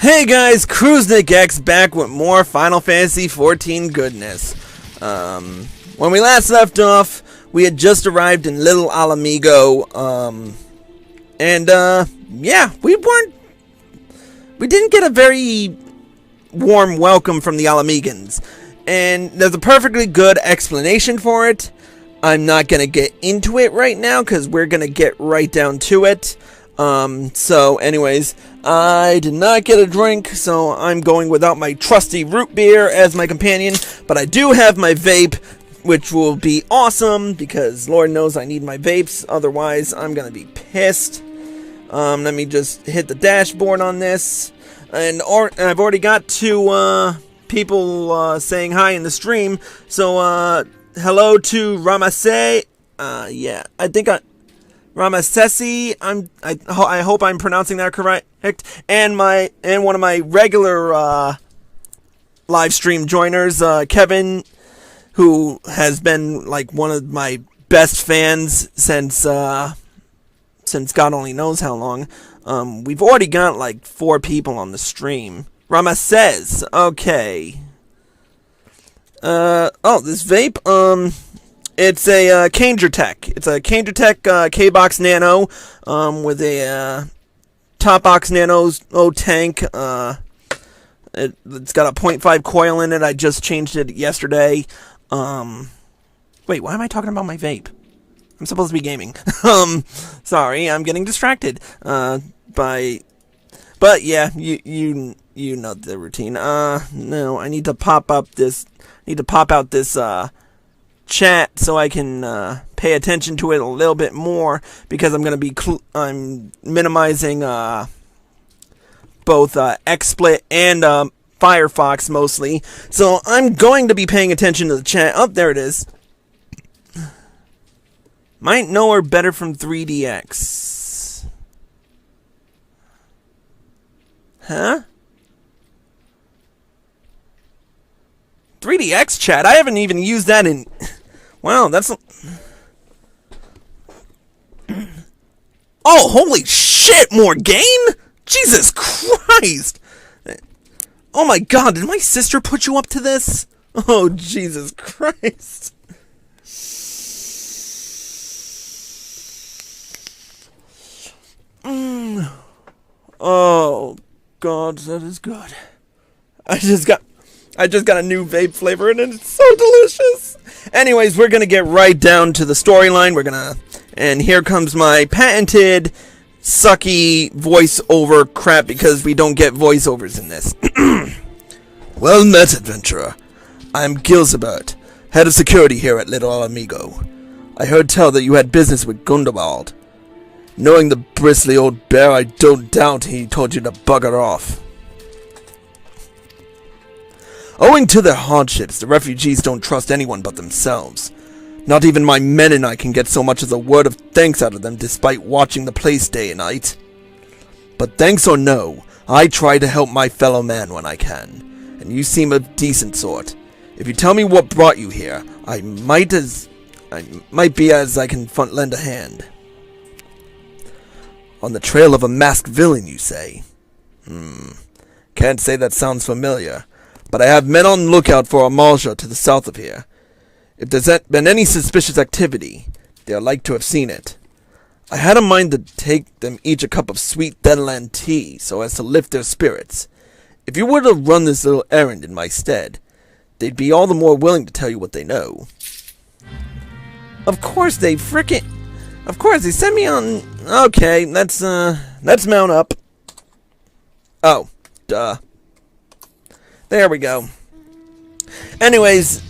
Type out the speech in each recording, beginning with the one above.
Hey guys, Cruisnik X back with more Final Fantasy XIV goodness. When we last left off, we had just arrived in Little Ala Mhigo, yeah, we didn't get a very warm welcome from the Mhigans, and there's a perfectly good explanation for it. I'm not gonna get into it right now, because we're gonna get right down to it. So anyways, I did not get a drink, so I'm going without my trusty root beer as my companion, but I do have my vape, which will be awesome, because Lord knows I need my vapes, otherwise I'm gonna be pissed. Let me just hit the dashboard on this, and I've already got two, people, saying hi in the stream, so, hello to Ramasei, yeah, I think Ramasesi, I hope I'm pronouncing that correct, and one of my regular live stream joiners, Kevin, who has been like one of my best fans since God only knows how long. We've already got like 4 people on the stream. Ramasez, okay. This vape, it's a Kangertech. It's a Kangertech K-Box Nano with a Top Box Nano tank. It's got a 0.5 coil in it. I just changed it yesterday. Wait, why am I talking about my vape? I'm supposed to be gaming. Sorry, I'm getting distracted. But yeah, you know the routine. No, I need to pop out this chat so I can pay attention to it a little bit more, because I'm I'm minimizing both XSplit and Firefox mostly, so I'm going to be paying attention to the chat. Oh, there it is. Might know her better from 3DX. Huh? 3DX chat? I haven't even used that in... Wow, that's... Oh, holy shit, Morgaine? Jesus Christ! Oh my god, did my sister put you up to this? Oh, Jesus Christ. Oh, God, that is good. I just got a new vape flavor and it's so delicious. Anyways, we're gonna get right down to the storyline. And here comes my patented sucky voiceover crap, because we don't get voiceovers in this. Well met, adventurer. I'm Gilzabert, head of security here at Little Ala Mhigo. I heard tell that you had business with Gundobald. Knowing the bristly old bear, I don't doubt he told you to bugger off. Owing to their hardships, the refugees don't trust anyone but themselves. Not even my men and I can get so much as a word of thanks out of them, despite watching the place day and night. But thanks or no, I try to help my fellow man when I can, and you seem a decent sort. If you tell me what brought you here, I might be as I can lend a hand. On the trail of a masked villain, you say? Can't say that sounds familiar. But I have men on lookout for a Malja to the south of here. If there's been any suspicious activity, they are like to have seen it. I had a mind to take them each a cup of sweet Deadland tea, so as to lift their spirits. If you were to run this little errand in my stead, they'd be all the more willing to tell you what they know. Of course they sent me on... Okay, let's mount up. Oh, duh. There we go. Anyways,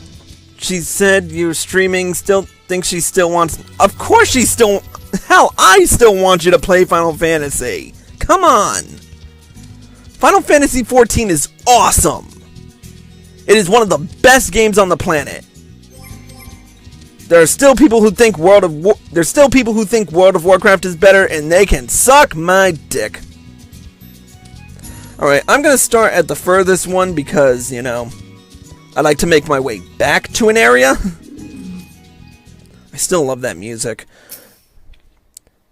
she said you're streaming, still thinks she still wants... Of course she still... Hell, I still want you to play Final Fantasy. Come on. Final Fantasy XIV is awesome. It is one of the best games on the planet. There are still people who think World of Warcraft is better, and they can suck my dick. Alright, I'm going to start at the furthest one because, you know, I like to make my way back to an area. I still love that music.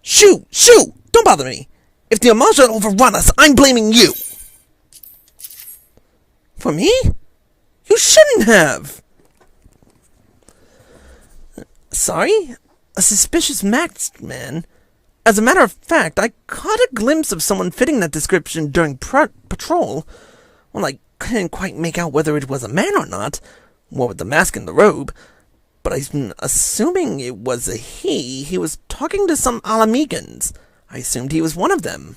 Shoo! Shoo! Don't bother me! If the Amalja overrun us, I'm blaming you! For me? You shouldn't have! Sorry? A suspicious masked man? As a matter of fact, I caught a glimpse of someone fitting that description during patrol. Well, I couldn't quite make out whether it was a man or not, what with the mask and the robe, but I'm assuming it was a he. He was talking to some Ala Mhigans. I assumed he was one of them.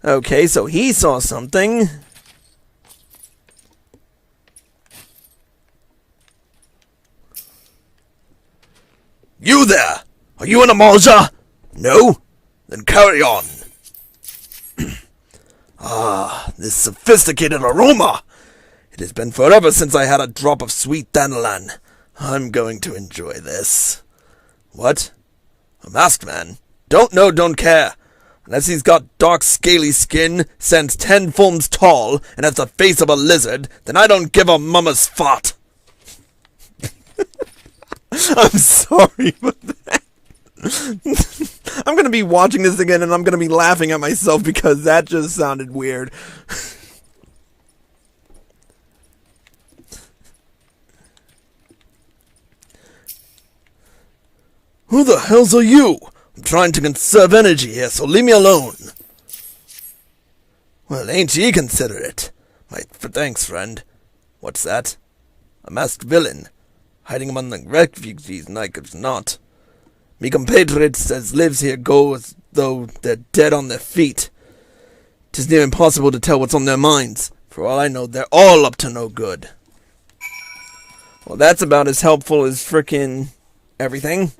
Okay, so he saw something. You there! Are you an Amalja? No? Then carry on. Ah, this sophisticated aroma! It has been forever since I had a drop of sweet dandelion. I'm going to enjoy this. What? A masked man? Don't know, don't care. Unless he's got dark scaly skin, stands 10 fulms tall, and has the face of a lizard, then I don't give a mama's fart. I'm sorry for that. I'm going to be watching this again and I'm going to be laughing at myself because that just sounded weird. Who the hells are you? I'm trying to conserve energy here, so leave me alone. Well, ain't ye considerate? Thanks, friend. What's that? A masked villain, hiding among the refugees like it's not. Me compatriots as lives here go as though they're dead on their feet. 'Tis near impossible to tell what's on their minds. For all I know, they're all up to no good. Well, that's about as helpful as frickin' everything.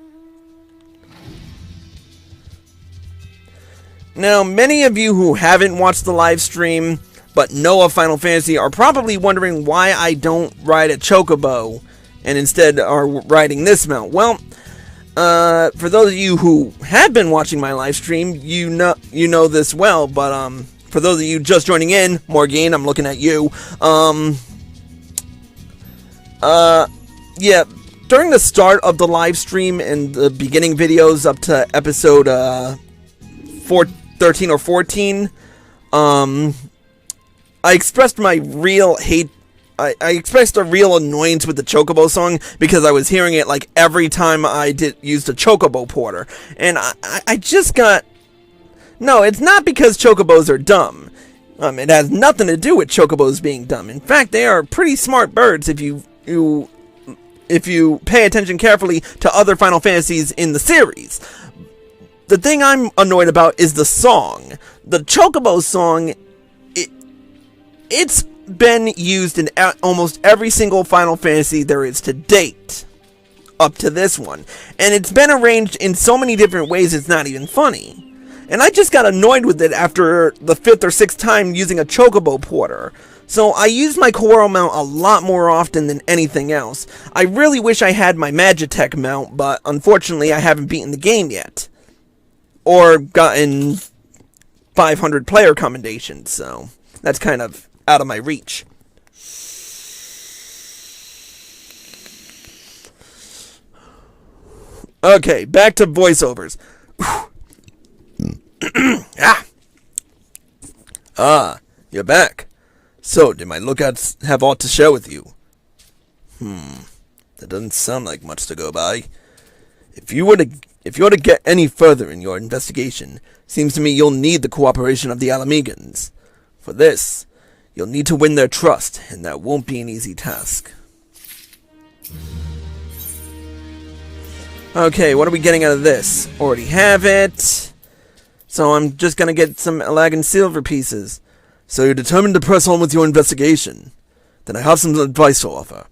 Now, many of you who haven't watched the live stream but know of Final Fantasy are probably wondering why I don't ride a chocobo and instead are riding this mount. Well, for those of you who have been watching my live stream, you know this well, but for those of you just joining in, Morgan, I'm looking at you. Yeah, during the start of the live stream and the beginning videos up to episode 13 or 14, I expressed my real hate. I expressed a real annoyance with the Chocobo song because I was hearing it like every time I used a Chocobo porter. And I just got... No, it's not because Chocobos are dumb. It has nothing to do with Chocobos being dumb. In fact, they are pretty smart birds if you pay attention carefully to other Final Fantasies in the series. The thing I'm annoyed about is the song. The Chocobo song, it's been used in almost every single Final Fantasy there is to date, up to this one. And it's been arranged in so many different ways it's not even funny. And I just got annoyed with it after the 5th or 6th time using a Chocobo porter. So I use my Koro mount a lot more often than anything else. I really wish I had my Magitech mount, but unfortunately I haven't beaten the game yet. Or gotten 500 player commendations, so that's kind of out of my reach. Okay, back to voiceovers. You're back. So, did my lookouts have aught to share with you? That doesn't sound like much to go by. If you were to get any further in your investigation, seems to me you'll need the cooperation of the Ala Mhigans. For this, you'll need to win their trust, and that won't be an easy task. Okay, what are we getting out of this? Already have it. So I'm just gonna get some Elagan silver pieces. So you're determined to press on with your investigation. Then I have some advice to offer.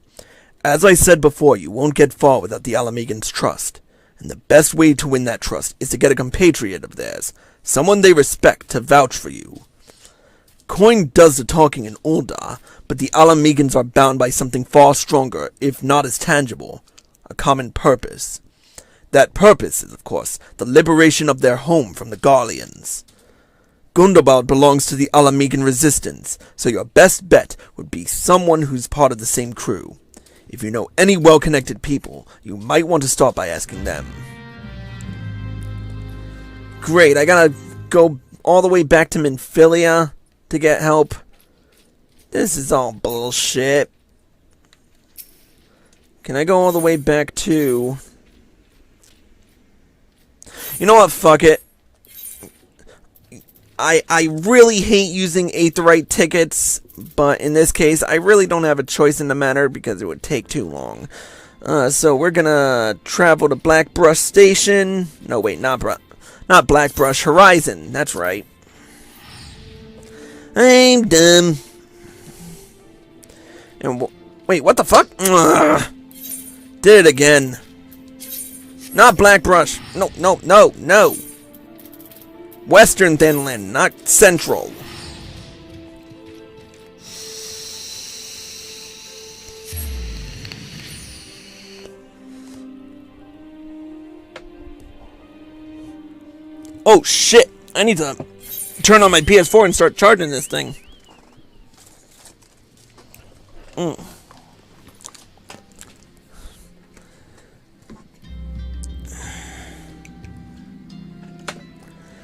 As I said before, you won't get far without the Ala Mhigans' trust. And the best way to win that trust is to get a compatriot of theirs, someone they respect, to vouch for you. Coin does the talking in Ul'dah, but the Ala Mhigans are bound by something far stronger, if not as tangible, a common purpose. That purpose is, of course, the liberation of their home from the Garleans. Gundobad belongs to the Ala Mhigan resistance, so your best bet would be someone who's part of the same crew. If you know any well-connected people, you might want to start by asking them. Great, I gotta go all the way back to Minfilia to get help. This is all bullshit. Can I go all the way back to... You know what? Fuck it. I really hate using Aetheryte tickets, but in this case, I really don't have a choice in the matter because it would take too long. So we're gonna travel to Blackbrush Station. No, wait, not Blackbrush, Horizon. That's right. I'm dumb. And wait, what the fuck? Ugh. Did it again. Not Blackbrush. No. Western Thinland, not Central. Oh shit! I need to turn on my PS4 and start charging this thing.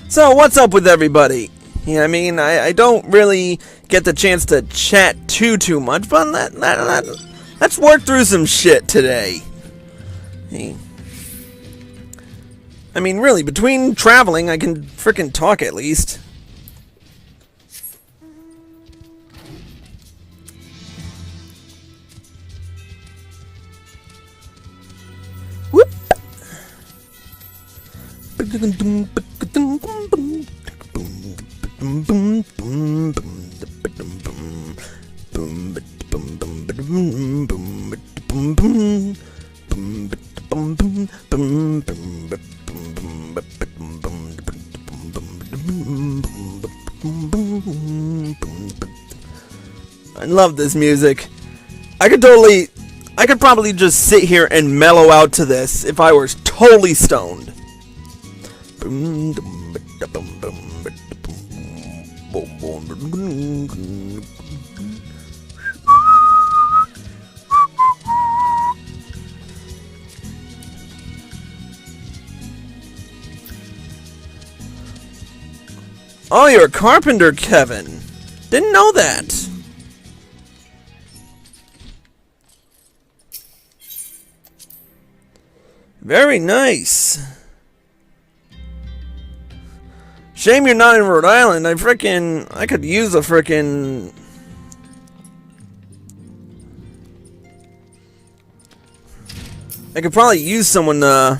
So, what's up with everybody? Yeah, I mean, I don't really get the chance to chat too much, but let's work through some shit today. Hey. I mean, really, between traveling, I can frickin' talk at least. Whoop! I love this music. I could probably just sit here and mellow out to this if I were totally stoned. Oh, you're a carpenter, Kevin. Didn't know that. Very nice. Shame you're not in Rhode Island. I could use a frickin'... I could probably use someone to...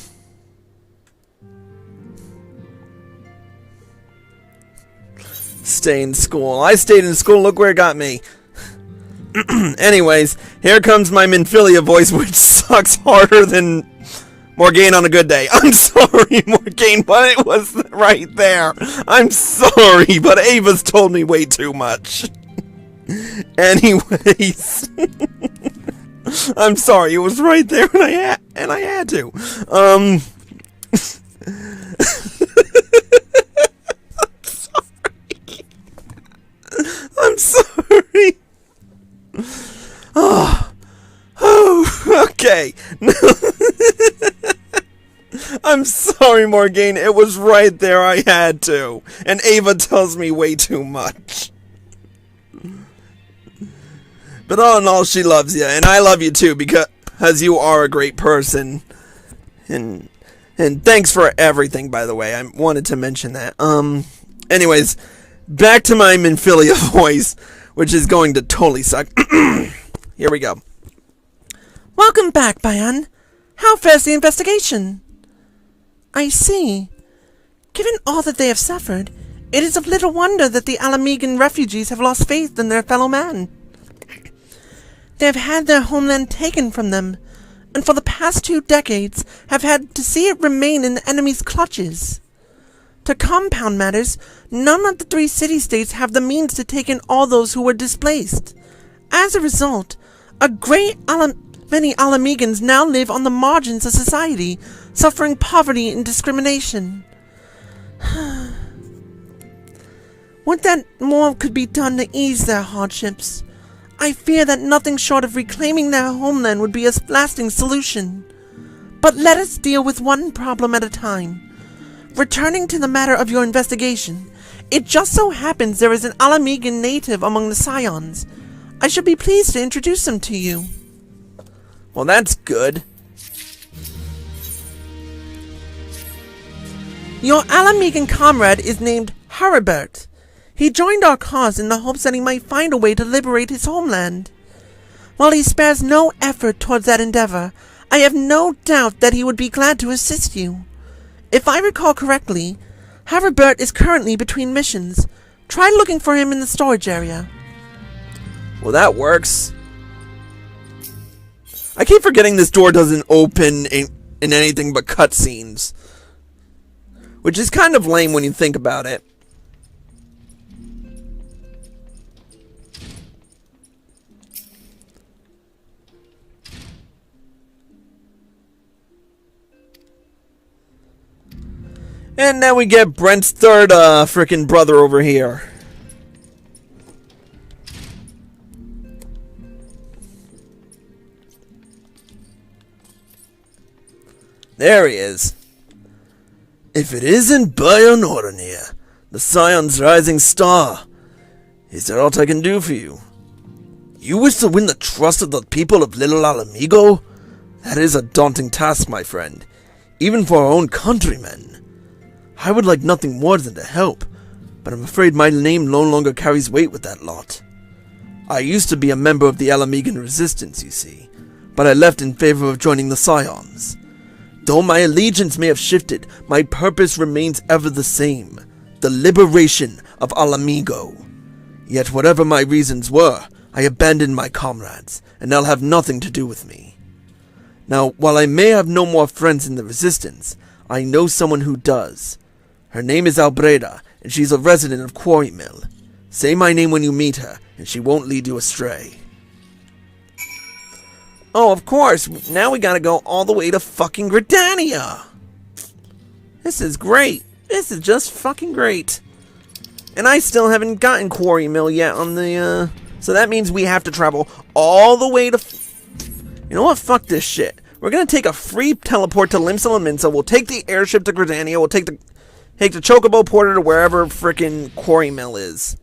stay in school. I stayed in school. Look where it got me. Anyways, here comes my Minfilia voice, which sucks harder than Morgane on a good day. I'm sorry, Morgane, but it was right there. I'm sorry, but Ava's told me way too much. Anyways, I'm sorry. It was right there, and I had to. I'm sorry. Oh, okay. I'm sorry, Morgane. It was right there. I had to. And Ava tells me way too much. But all in all, she loves you. And I love you too, because you are a great person. And thanks for everything, by the way. I wanted to mention that. Anyways, back to my Minfilia voice, which is going to totally suck. Here we go. Welcome back, Bayan. How fares the investigation? I see. Given all that they have suffered, it is of little wonder that the Ala Mhigan refugees have lost faith in their fellow man. They have had their homeland taken from them, and for the past 2 decades have had to see it remain in the enemy's clutches. To compound matters, none of the 3 city-states have the means to take in all those who were displaced. As a result, many Ala Mhigans now live on the margins of society, suffering poverty and discrimination. Would that more could be done to ease their hardships? I fear that nothing short of reclaiming their homeland would be a lasting solution. But let us deal with one problem at a time. Returning to the matter of your investigation, it just so happens there is an Ala Mhigan native among the Scions. I should be pleased to introduce him to you. Well, that's good. Your Ala Mhigan comrade is named Haribert. He joined our cause in the hopes that he might find a way to liberate his homeland. While he spares no effort towards that endeavor, I have no doubt that he would be glad to assist you. If I recall correctly, Haribert is currently between missions. Try looking for him in the storage area. Well, that works. I keep forgetting this door doesn't open in anything but cutscenes. Which is kind of lame when you think about it. And now we get Brent's third frickin' brother over here. There he is. If it isn't Bayan here, the Scion's rising star, is there aught I can do for you? You wish to win the trust of the people of Little Ala Mhigo? That is a daunting task, my friend, even for our own countrymen. I would like nothing more than to help, but I'm afraid my name no longer carries weight with that lot. I used to be a member of the Ala Mhigan resistance, you see, but I left in favor of joining the Scions. Though my allegiance may have shifted, my purpose remains ever the same, the liberation of Ala Mhigo. Yet whatever my reasons were, I abandoned my comrades, and they'll have nothing to do with me. Now, while I may have no more friends in the resistance, I know someone who does. Her name is Lahabrea, and she's a resident of Quarry Mill. Say my name when you meet her, and she won't lead you astray. Oh, of course. Now we gotta go all the way to fucking Gridania. This is great. This is just fucking great. And I still haven't gotten Quarry Mill yet on the, So that means we have to travel all the way to... You know what? Fuck this shit. We're gonna take a free teleport to Limsa and Minsa. We'll take the airship to Gridania. We'll take the Chocobo Porter to wherever frickin' Quarry Mill is.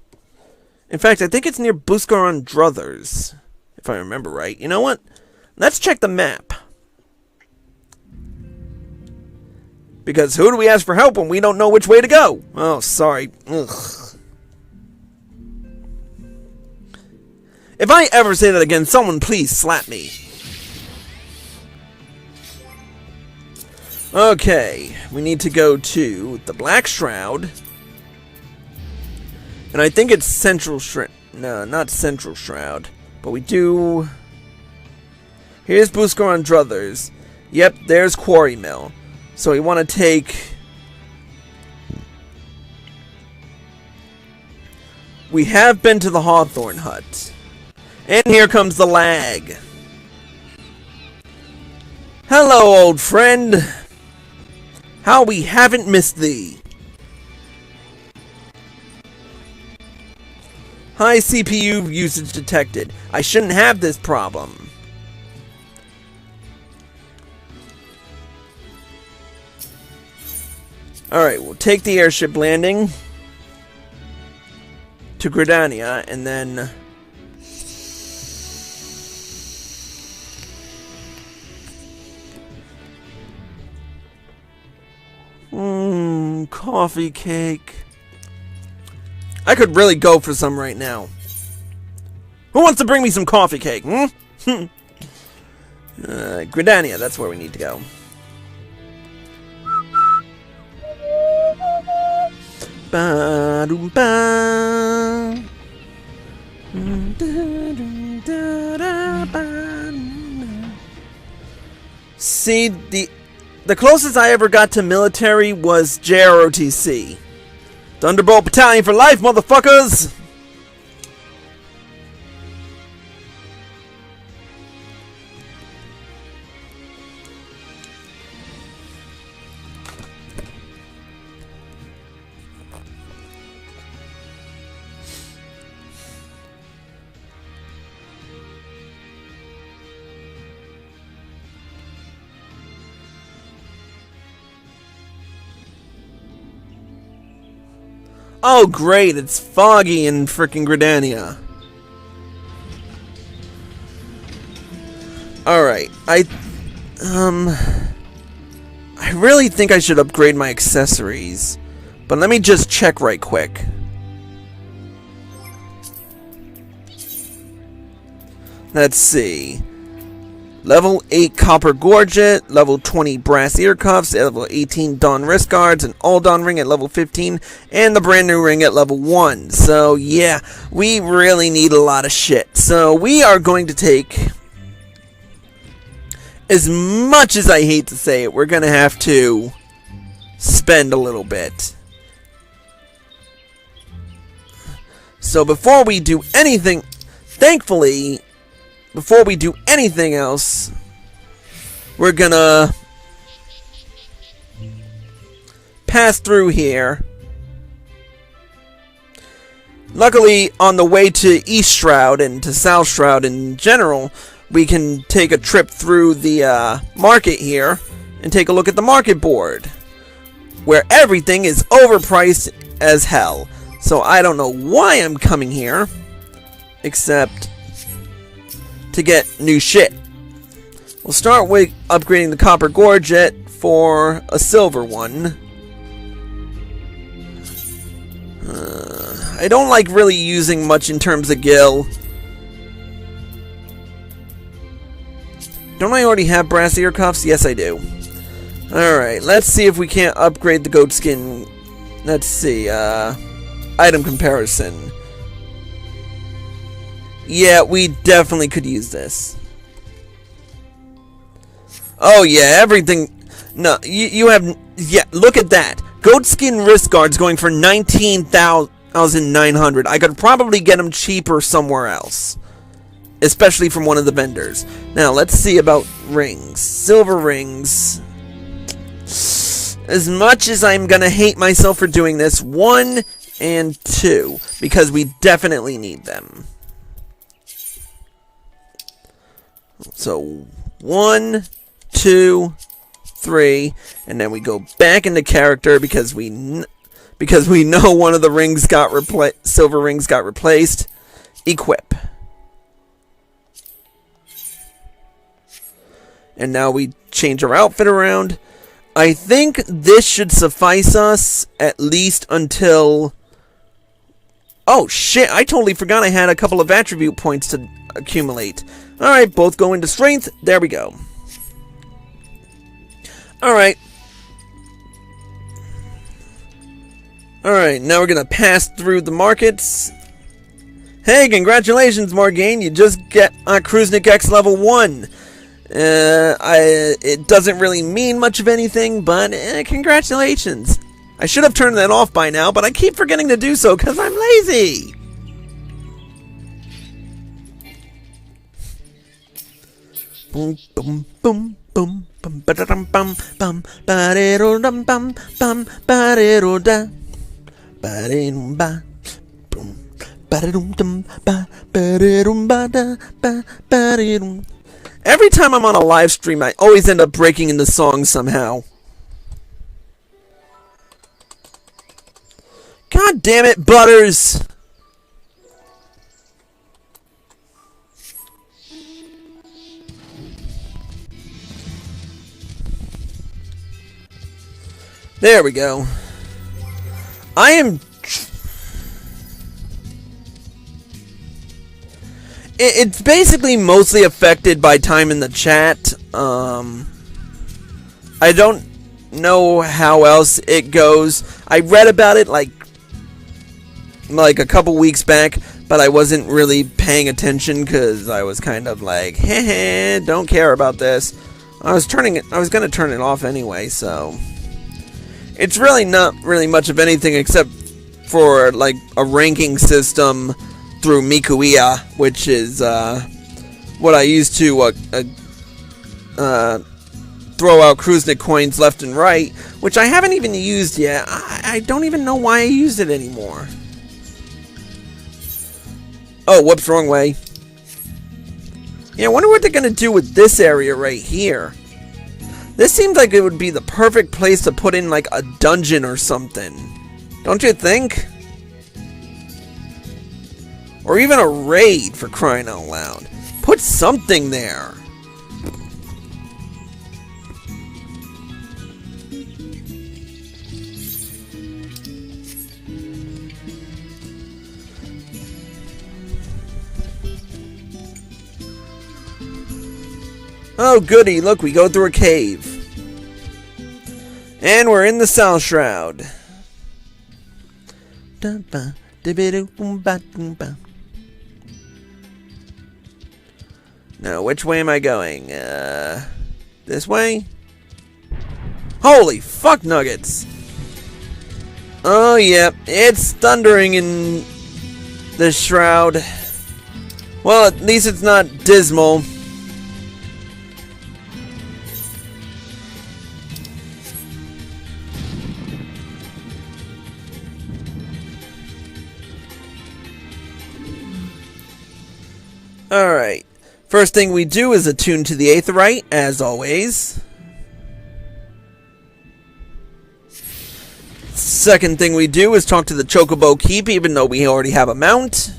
In fact, I think it's near Buscaron Druthers, if I remember right. You know what? Let's check the map. Because who do we ask for help when we don't know which way to go? Oh, sorry. Ugh. If I ever say that again, someone please slap me. Okay, we need to go to the Black Shroud. And I think it's Central Shroud. No, not Central Shroud. But we do... Here's Buscaron Druthers. Yep, there's Quarry Mill. So we want to take... We have been to the Hawthorne Hut. And here comes the lag. Hello, old friend. How we haven't missed thee. High CPU usage detected. I shouldn't have this problem. Alright, we'll take the airship landing to Gridania, and then... coffee cake. I could really go for some right now. Who wants to bring me some coffee cake, Gridania, that's where we need to go. Ba-dum-ba. See, the closest I ever got to military was JROTC. Thunderbolt Battalion for life, motherfuckers! Oh great, it's foggy in frickin' Gridania. Alright, I really think I should upgrade my accessories. But let me just check right quick. Let's see. Level 8 Copper Gorget, level 20 Brass Ear Cuffs, level 18 Dawn Wrist Guards, an All Dawn Ring at level 15, and the brand new ring at level 1. So yeah, we really need a lot of shit. So we are going to take, as much as I hate to say it, we're going to have to spend a little bit. So before we do anything, thankfully, before we do anything else, we're gonna pass through here. Luckily, on the way to East Shroud and to South Shroud in general, we can take a trip through the market here and take a look at the market board, where everything is overpriced as hell. So I don't know why I'm coming here, except to get new shit. We'll start with upgrading the Copper Gorget for a silver one. I don't like really using much in terms of gil. Don't I already have brass ear cuffs? Yes, I do. Alright, let's see if we can't upgrade the goat skin. Let's see, item comparison. Yeah, we definitely could use this. Oh yeah, everything. No, you have. Yeah, look at that. Goatskin wrist guards going for 19,900. I could probably get them cheaper somewhere else, especially from one of the vendors. Now let's see about rings. Silver rings. As much as I'm gonna hate myself for doing this, 1 and 2, because we definitely need them. So 1, 2, 3, and then we go back into character because we know one of the rings got replaced. Silver rings got replaced. Equip, and now we change our outfit around. I think this should suffice us at least until. Oh shit! I totally forgot I had a couple of attribute points to accumulate. Alright, both go into strength. There we go. Alright. Alright, now we're gonna pass through the markets. Hey, congratulations, Morgaine. You just get Kruznik X level 1. It doesn't really mean much of anything, but congratulations. I should have turned that off by now, but I keep forgetting to do so because I'm lazy. Boom, boom, boom, boom, bum, ba-da-dum, bum, bum, ba-da-dum, bum, bum, ba-da-da, ba-da-dum, ba, boom, ba-da-dum, dum, ba, ba-da-dum, ba-da, ba, ba-da-dum. Every time I'm on a live stream, I always end up breaking into song somehow. God damn it, Butters! There we go. I am. It's basically mostly affected by time in the chat. I don't know how else it goes. I read about it like a couple weeks back, but I wasn't really paying attention because I was kind of like, heh, don't care about this. I was gonna turn it off anyway, so. It's really not really much of anything except for like a ranking system through Mikuia, which is what I use to throw out Kruznik coins left and right, which I haven't even used yet. I don't even know why I used it anymore. Oh, whoops, wrong way. Yeah, I wonder what they're gonna do with this area right here. This seems like it would be the perfect place to put in like a dungeon or something. Don't you think? Or even a raid, for crying out loud. Put something there. Oh, goody. Look, we go through a cave. And we're in the South Shroud. Now, which way am I going? This way? Holy fuck nuggets! Oh, yeah. It's thundering in the Shroud. Well, at least it's not dismal. Alright. First thing we do is attune to the Aetheryte, as always. Second thing we do is talk to the Chocobo Keep, even though we already have a mount.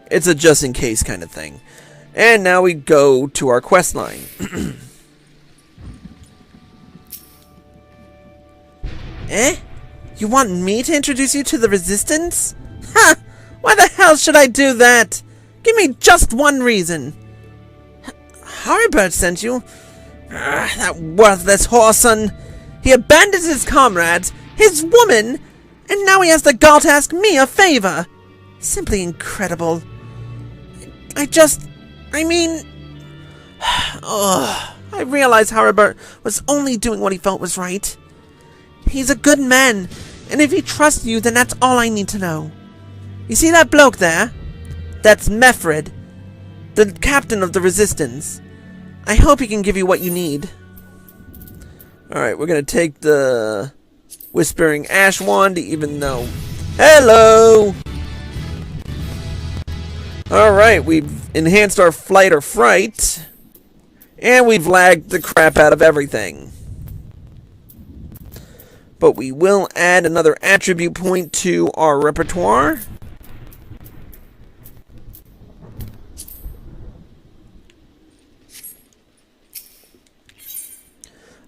It's a just-in-case kind of thing. And now we go to our quest line. Eh? You want me to introduce you to the Resistance? Ha! Why the hell should I do that? Give me just one reason. Haribert sent you? That worthless whoreson. He abandons his comrades, his woman, and now he has the gall to ask me a favor. Simply incredible. I realize Haribert was only doing what he felt was right. He's a good man, and if he trusts you, then that's all I need to know. You see that bloke there? That's Mefred, the captain of the Resistance. I hope he can give you what you need. Alright, we're gonna take the Whispering Ash Wand, even though... Hello! Alright, we've enhanced our Flight or Fright. And we've lagged the crap out of everything. But we will add another attribute point to our repertoire.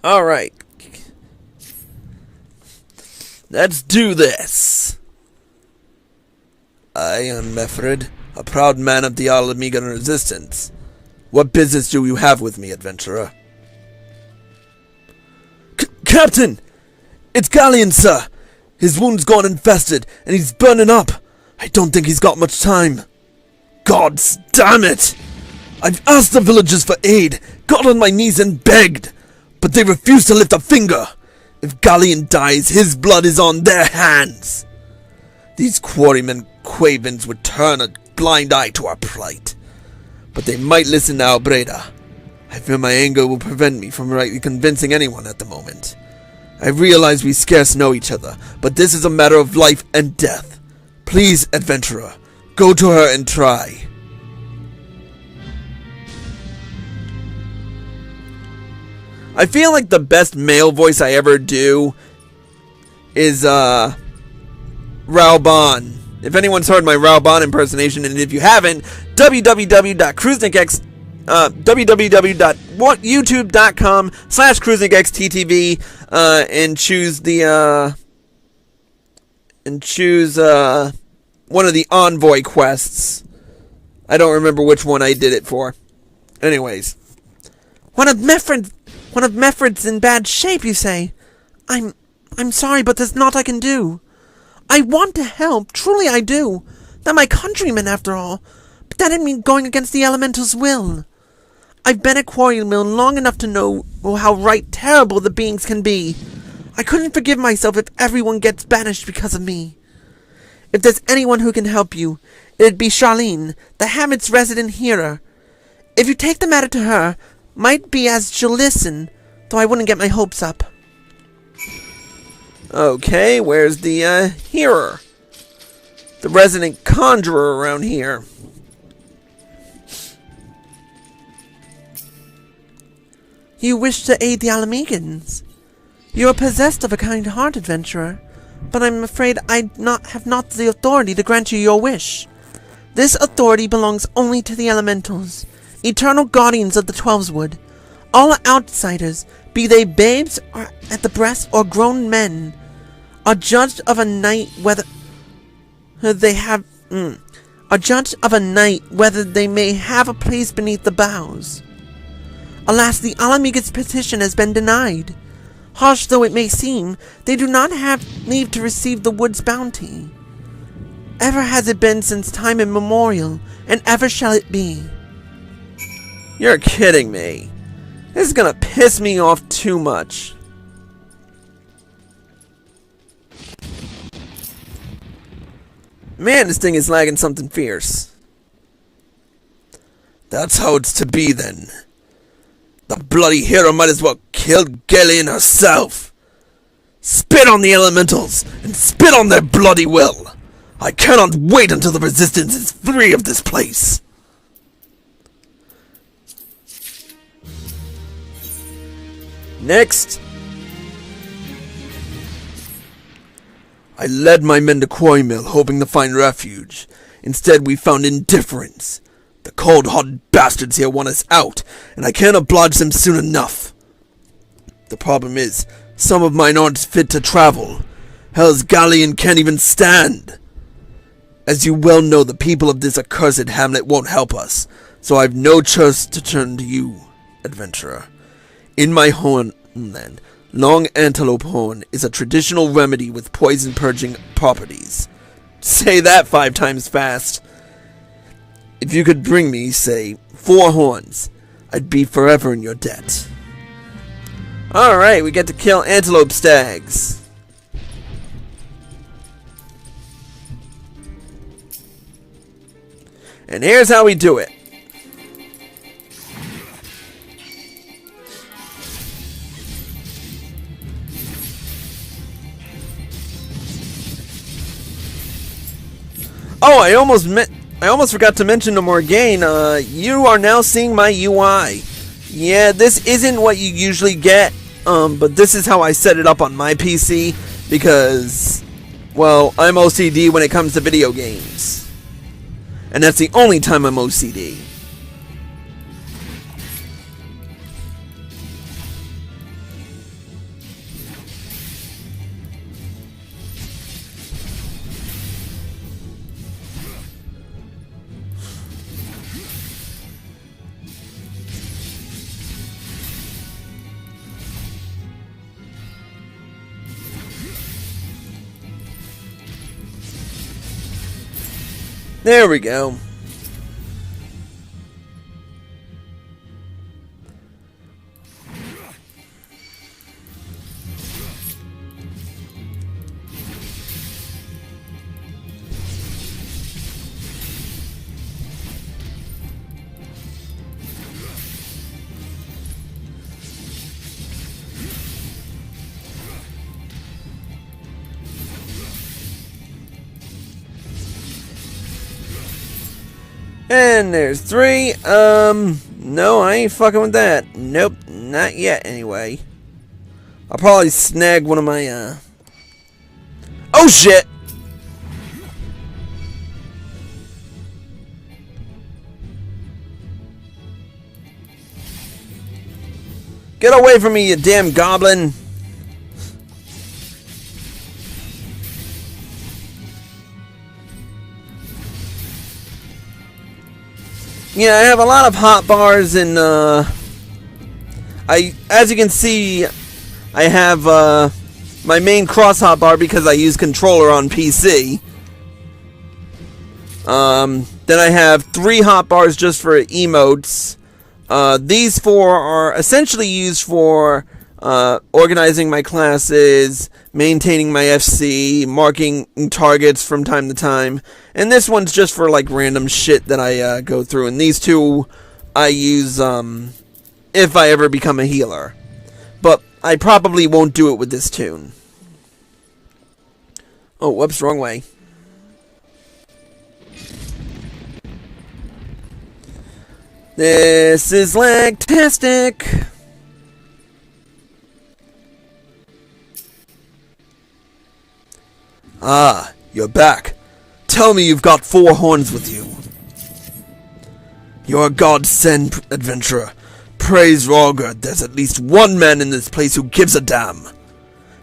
Alright. Let's do this. I am Mefred, a proud man of the Ala Mhigo Resistance. What business do you have with me, adventurer? Captain! It's Galleon, sir! His wound's gone infested, and he's burning up. I don't think he's got much time. Gods damn it! I've asked the villagers for aid, got on my knees and begged, but they refuse to lift a finger. If Galleon dies, his blood is on their hands. These quarrymen Quavens would turn a blind eye to our plight. But they might listen to Lahabrea. I fear my anger will prevent me from rightly convincing anyone at the moment. I realize we scarce know each other, but this is a matter of life and death. Please, adventurer, go to her and try. I feel like the best male voice I ever do is Raoban. If anyone's heard my Raoban impersonation, and if you haven't, www.youtube.com/cruisingxttv and choose one of the envoy quests. I don't remember which one I did it for. Anyways, one of Mefred's in bad shape, you say? I'm sorry, but there's naught I can do. I want to help, truly I do. They're my countrymen, after all. But that didn't mean going against the elemental's will. I've been at Quarry Mill long enough to know how right terrible the beings can be. I couldn't forgive myself if everyone gets banished because of me. If there's anyone who can help you, it'd be Charlene, the Hamid's resident healer. If you take the matter to her, might be as she'll listen, though I wouldn't get my hopes up. Okay, where's the hearer? The resident conjurer around here. You wish to aid the Ala Mhigans. You are possessed of a kind heart, adventurer, but I'm afraid I have not the authority to grant you your wish. This authority belongs only to the elementals, eternal guardians of the Twelveswood. All outsiders, be they babes or at the breast or grown men, are judged of a night whether they have are judged of a night whether they may have a place beneath the boughs. Alas, the Ala Mhigo's petition has been denied. Harsh though it may seem, they do not have leave to receive the wood's bounty. Ever has it been since time immemorial, and ever shall it be. You're kidding me. This is gonna piss me off too much. Man, this thing is lagging something fierce. That's how it's to be then. The bloody hero might as well kill Gillian herself. Spit on the elementals, and spit on their bloody will. I cannot wait until the resistance is free of this place. Next. I led my men to Quarry Mill, hoping to find refuge. Instead, we found indifference. The cold-hearted bastards here want us out, and I can't oblige them soon enough. The problem is, some of mine aren't fit to travel. Hell's Galleon can't even stand. As you well know, the people of this accursed hamlet won't help us, so I've no choice to turn to you, adventurer. In my homeland, long antelope horn is a traditional remedy with poison-purging properties. Say that 5 times fast. If you could bring me, say, 4 horns, I'd be forever in your debt. Alright, we get to kill antelope stags. And here's how we do it. Oh, I almost forgot to mention to Morgaine, you are now seeing my UI. Yeah, this isn't what you usually get, but this is how I set it up on my PC, because, well, I'm OCD when it comes to video games. And that's the only time I'm OCD. There we go. And there's 3. No, I ain't fucking with that. Nope, not yet anyway. I'll probably snag one of my, Oh shit! Get away from me, you damn goblin! Yeah, I have a lot of hotbars, and as you can see, I have my main cross hotbar because I use controller on PC. Then I have 3 hotbars just for emotes. These 4 are essentially used for organizing my classes, maintaining my FC, marking targets from time to time, and this one's just for like random shit that I go through, and these 2 I use if I ever become a healer, but I probably won't do it with this tune. Oh, whoops, wrong way. This is lagtastic. Ah, you're back. Tell me you've got 4 horns with you. You're a godsend, adventurer. Praise Rogard, there's at least 1 man in this place who gives a damn.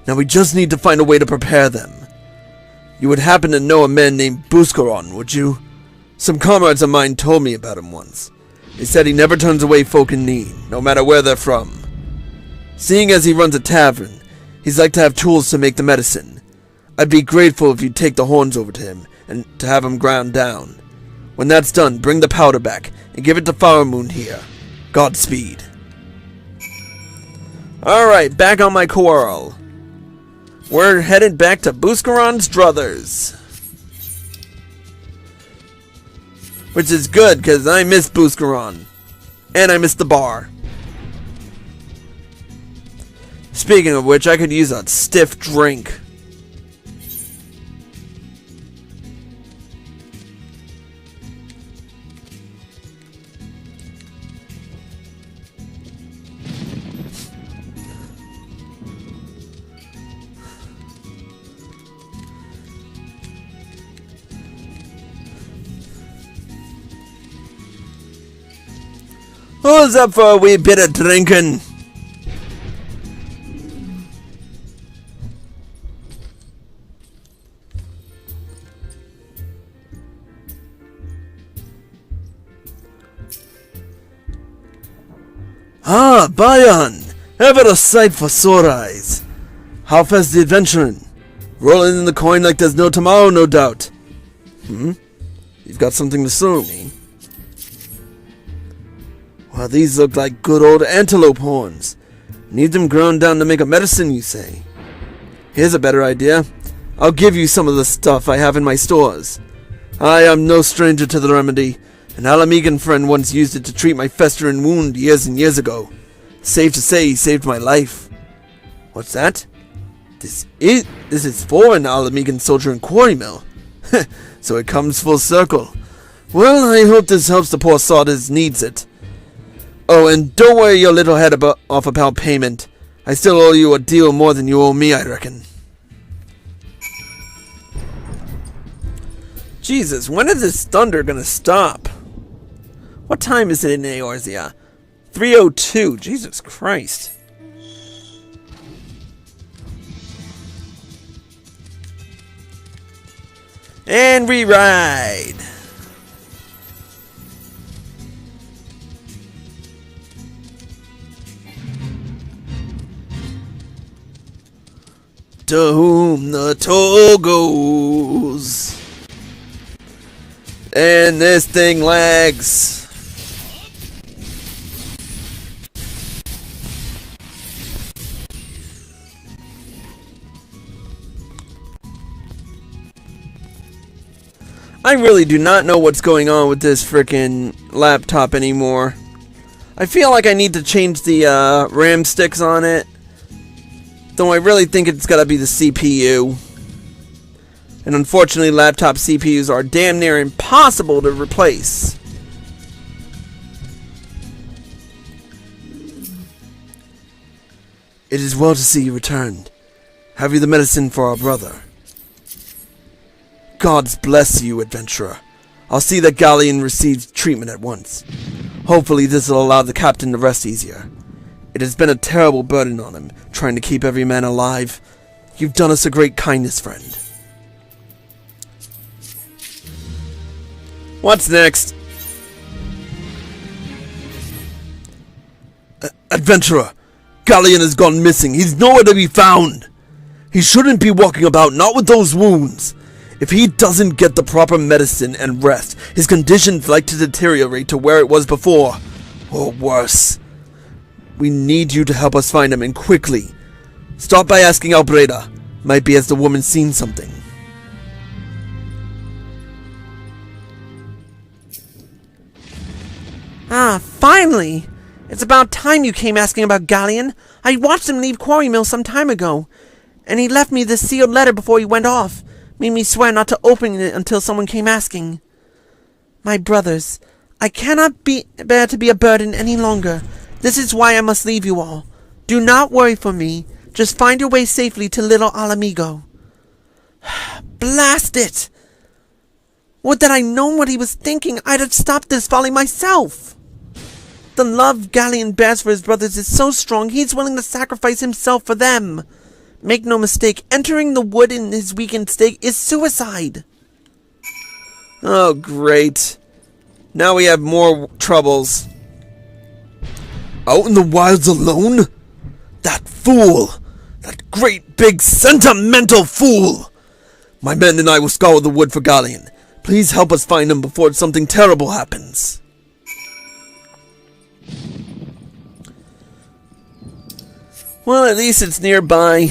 Now we just need to find a way to prepare them. You would happen to know a man named Buscaron, would you? Some comrades of mine told me about him once. They said he never turns away folk in need, no matter where they're from. Seeing as he runs a tavern, he's like to have tools to make the medicine. I'd be grateful if you'd take the horns over to him and to have him ground down. When that's done, bring the powder back and give it to Faramund here. Godspeed. Alright, back on my quarrel. We're headed back to Buscaron's druthers. Which is good, because I miss Buscaron. And I miss the bar. Speaking of which, I could use a stiff drink. Who's up for a wee bit of drinking? Ah, Bayan! Ever a sight for sore eyes. How fares the adventuring? Rolling in the coin like there's no tomorrow, no doubt. You've got something to show me? Well, these look like good old antelope horns. Need them ground down to make a medicine, you say? Here's a better idea. I'll give you some of the stuff I have in my stores. I am no stranger to the remedy. An Ala Mhigan friend once used it to treat my festering wound years and years ago. Safe to say, he saved my life. What's that? This is for an Ala Mhigan soldier in Quarry Mill. So it comes full circle. Well, I hope this helps the poor sod as needs it. Oh, and don't worry your little head off about payment. I still owe you a deal more than you owe me, I reckon. Jesus, when is this thunder gonna stop? What time is it in Eorzea? 3:02. Jesus Christ. And we ride. To whom the toll goes. And this thing lags. I really do not know what's going on with this frickin' laptop anymore. I feel like I need to change the RAM sticks on it. Though I really think it's gotta be the CPU. And unfortunately, laptop CPUs are damn near impossible to replace. It is well to see you returned. Have you the medicine for our brother? Gods bless you, adventurer. I'll see that Galleon receives treatment at once. Hopefully this will allow the captain to rest easier. It has been a terrible burden on him, trying to keep every man alive. You've done us a great kindness, friend. What's next? Adventurer, Galleon has gone missing. He's nowhere to be found. He shouldn't be walking about, not with those wounds. If he doesn't get the proper medicine and rest, his condition's like to deteriorate to where it was before. Or worse. We need you to help us find him, and quickly. Start by asking Lahabrea. Might be as the woman's seen something. Ah, finally! It's about time you came asking about Galleon. I watched him leave Quarry Mill some time ago, and he left me this sealed letter before he went off. Made me swear not to open it until someone came asking. My brothers, I cannot bear to be a burden any longer. This is why I must leave you all. Do not worry for me. Just find your way safely to Little Ala Mhigo. Blast it! Would that I'd known what he was thinking. I'd have stopped this folly myself. The love Galleon bears for his brothers is so strong, he's willing to sacrifice himself for them. Make no mistake, entering the wood in his weakened state is suicide. Oh, great. Now we have more troubles. Out in the wilds alone? That fool! That great big sentimental fool! My men and I will scour the wood for Galleon. Please help us find him before something terrible happens. Well, at least it's nearby.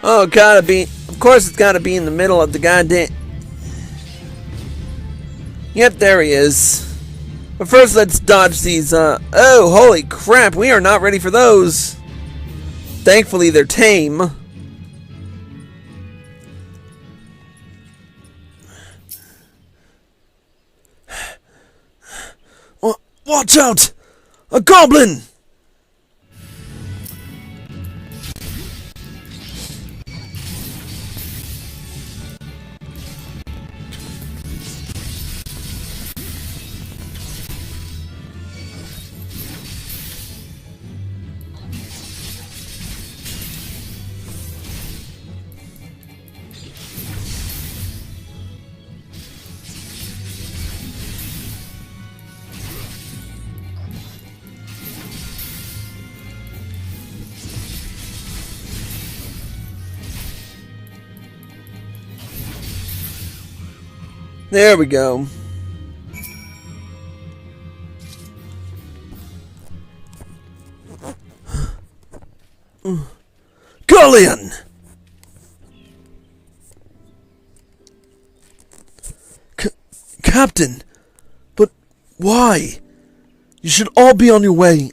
Oh, gotta be. Of course, it's gotta be in the middle of the goddamn. Yep, there he is. But first, let's dodge these. Oh, holy crap! We are not ready for those. Thankfully, they're tame. Watch out! A goblin! There we go. Galleon! Captain! But why? You should all be on your way.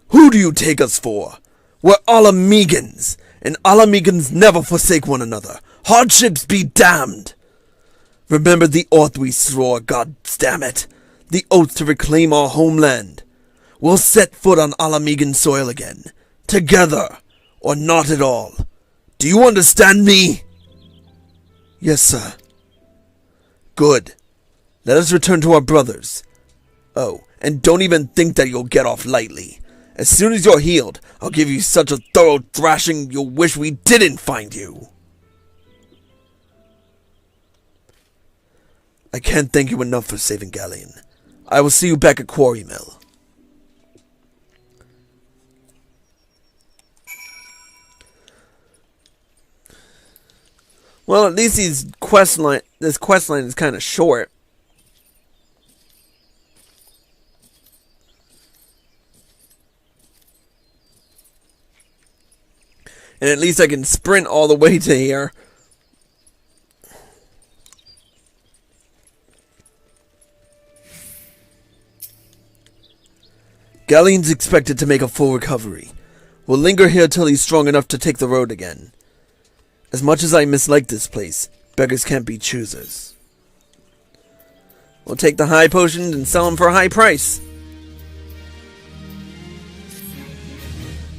Who do you take us for? We're Ala Mhigans, and Ala Mhigans never forsake one another. Hardships be damned! Remember the oath we swore, God damn it! The oath to reclaim our homeland. We'll set foot on Ala Mhigan soil again. Together, or not at all. Do you understand me? Yes, sir. Good. Let us return to our brothers. Oh, and don't even think that you'll get off lightly. As soon as you're healed, I'll give you such a thorough thrashing you'll wish we didn't find you. I can't thank you enough for saving Galleon. I will see you back at Quarry Mill. Well, at least this quest line is kind of short. And at least I can sprint all the way to here. Galleon's expected to make a full recovery. We'll linger here till he's strong enough to take the road again. As much as I mislike this place, beggars can't be choosers. We'll take the high potions and sell them for a high price.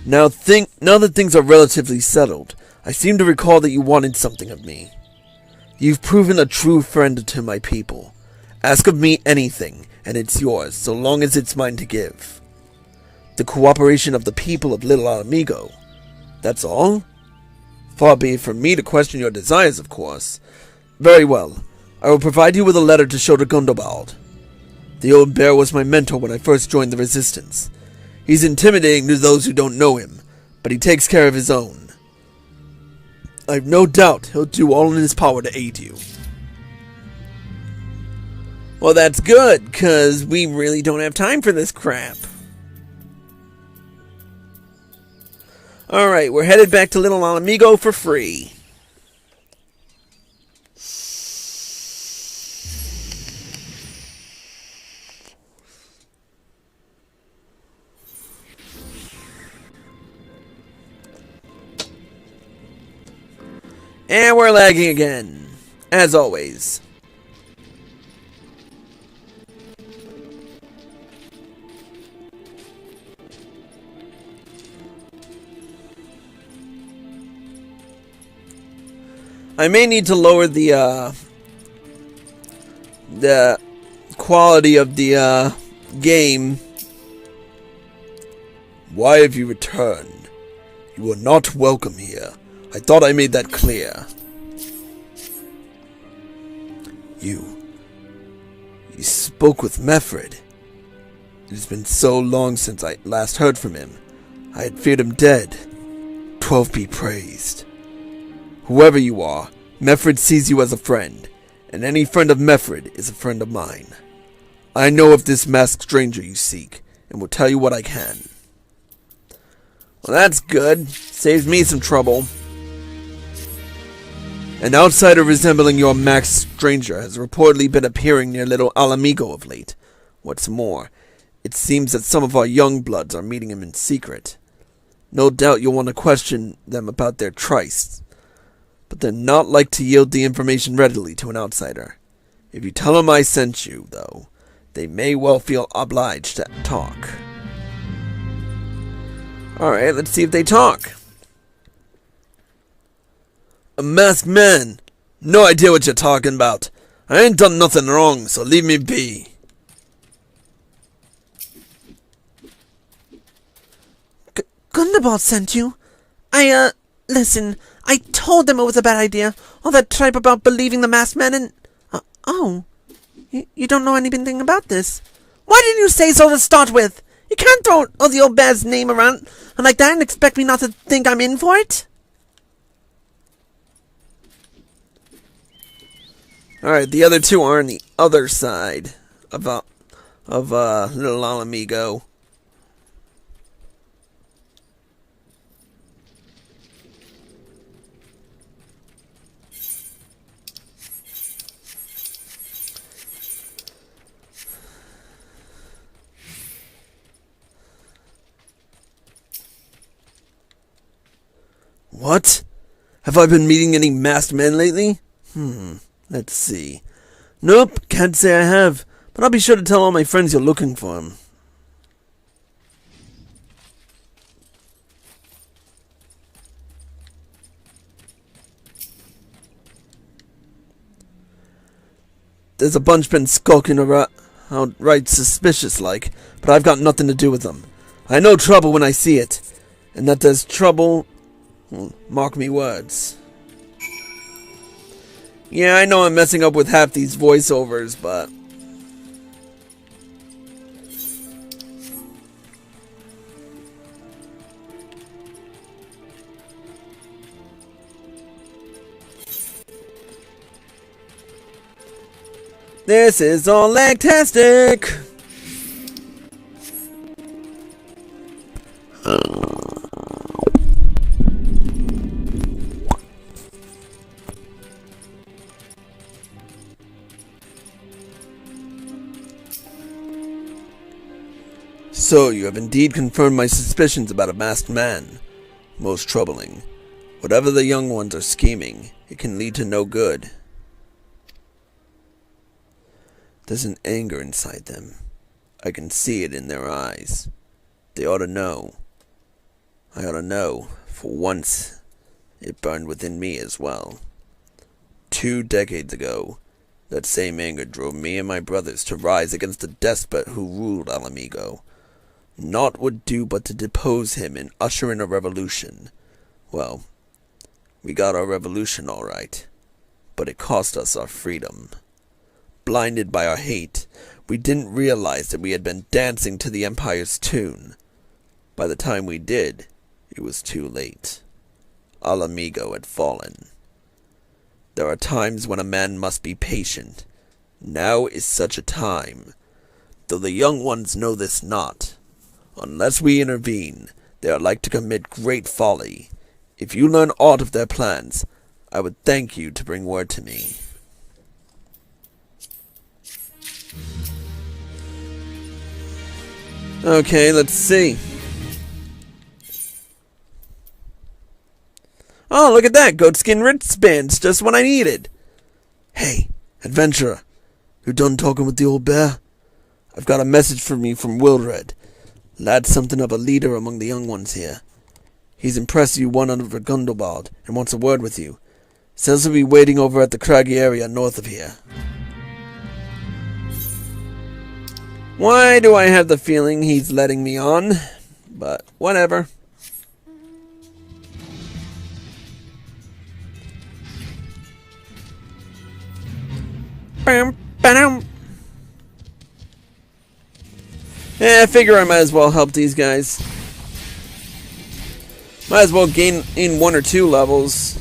Now that things are relatively settled, I seem to recall that you wanted something of me. You've proven a true friend to my people. Ask of me anything, and it's yours, so long as it's mine to give. The cooperation of the people of Little Ala Mhigo. That's all? Far be it from me to question your desires, of course. Very well. I will provide you with a letter to show to Gundobald. The old bear was my mentor when I first joined the Resistance. He's intimidating to those who don't know him, but he takes care of his own. I've no doubt he'll do all in his power to aid you. Well, that's good, because we really don't have time for this crap. Alright, we're headed back to Little Ala Mhigo for free. And we're lagging again, as always. I may need to lower the quality of the game. Why have you returned? You are not welcome here. I thought I made that clear. You spoke with Mefred. It has been so long since I last heard from him. I had feared him dead. 12 be praised. Whoever you are, Mefred sees you as a friend, and any friend of Mefred is a friend of mine. I know of this masked stranger you seek, and will tell you what I can. Well, that's good. Saves me some trouble. An outsider resembling your masked stranger has reportedly been appearing near Little Ala Mhigo of late. What's more, it seems that some of our young bloods are meeting him in secret. No doubt you'll want to question them about their trysts, but they're not like to yield the information readily to an outsider. If you tell them I sent you, though, they may well feel obliged to talk. Alright, let's see if they talk. A masked man! No idea what you're talking about. I ain't done nothing wrong, so leave me be. Gundabald sent you? Listen, I told them it was a bad idea. All that tripe about believing the masked man and... you don't know anything about this. Why didn't you say so to start with? You can't throw the old bear's name around like that and expect me not to think I'm in for it. Alright, the other two are on the other side of Little Ala Mhigo. What? Have I been meeting any masked men lately? Let's see. Nope, can't say I have, but I'll be sure to tell all my friends you're looking for them. There's a bunch been skulking around, outright suspicious-like, but I've got nothing to do with them. I know trouble when I see it, and that there's trouble, mark me words. Yeah, I know I'm messing up with half these voiceovers, but... this is all lagtastic! So, you have indeed confirmed my suspicions about a masked man. Most troubling. Whatever the young ones are scheming, it can lead to no good. There's an anger inside them. I can see it in their eyes. They ought to know. I ought to know. For once, it burned within me as well. 2 decades ago, that same anger drove me and my brothers to rise against the despot who ruled Ala Mhigo. Naught would do but to depose him and usher in a revolution. Well, we got our revolution all right, but it cost us our freedom. Blinded by our hate, we didn't realize that we had been dancing to the Empire's tune. By the time we did, it was too late. Ala Mhigo had fallen. There are times when a man must be patient. Now is such a time. Though the young ones know this not. Unless we intervene, they are like to commit great folly. If you learn aught of their plans, I would thank you to bring word to me. Okay, let's see. Oh, look at that! Goatskin wristbands, just what I needed. Hey, adventurer, you done talking with the old bear? I've got a message for me from Wildred. Lad's something of a leader among the young ones here. He's impressed you won under Gundabald and wants a word with you. Says he'll be waiting over at the craggy area north of here. Why do I have the feeling he's letting me on? But whatever. Yeah, I figure I might as well help these guys. Might as well gain in 1 or 2 levels.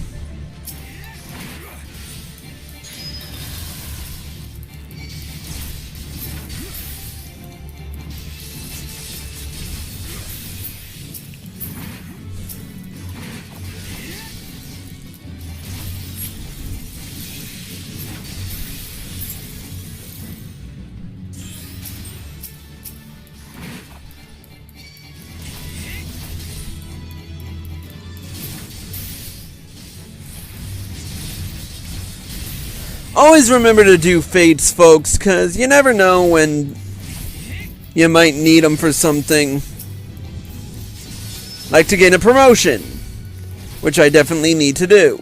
Always remember to do fates, folks, because you never know when you might need them for something. Like to gain a promotion, which I definitely need to do.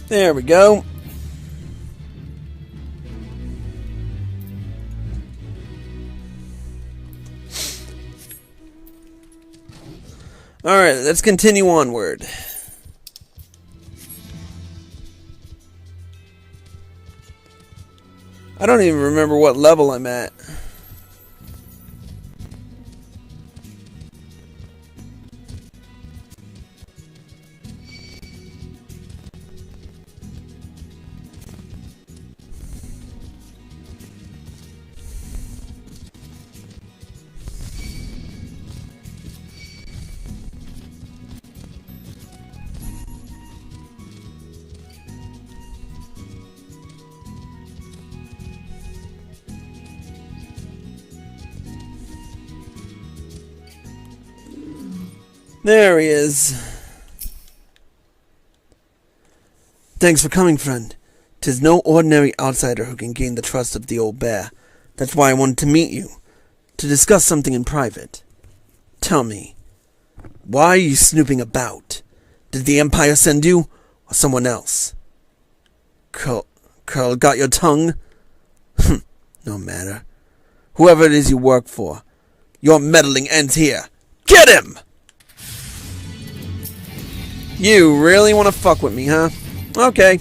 There we go. Alright, let's continue onward. I don't even remember what level I'm at. There he is. Thanks for coming, friend. 'Tis no ordinary outsider who can gain the trust of the old bear. That's why I wanted to meet you, to discuss something in private. Tell me, why are you snooping about? Did the Empire send you, or someone else? Curl got your tongue? No matter. Whoever it is you work for, your meddling ends here. Get him! You really want to fuck with me, huh? Okay.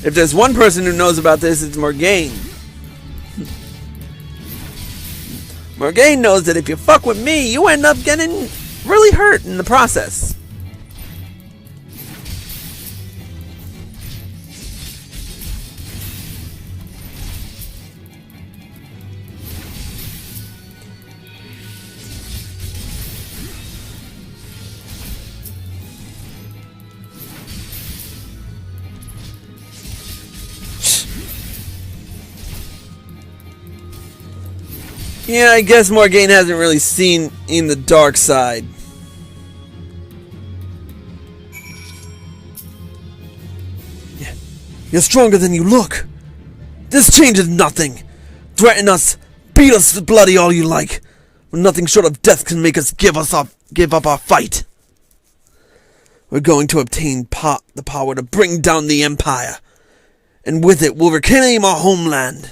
If there's one person who knows about this, it's Morgaine. Morgaine knows that if you fuck with me, you end up getting really hurt in the process. Yeah, I guess Morgaine hasn't really seen in the dark side. You're stronger than you look. This changes nothing. Threaten us, beat us bloody all you like. Nothing short of death can make us give up our fight. We're going to obtain the power to bring down the Empire. And with it, we'll reclaim our homeland.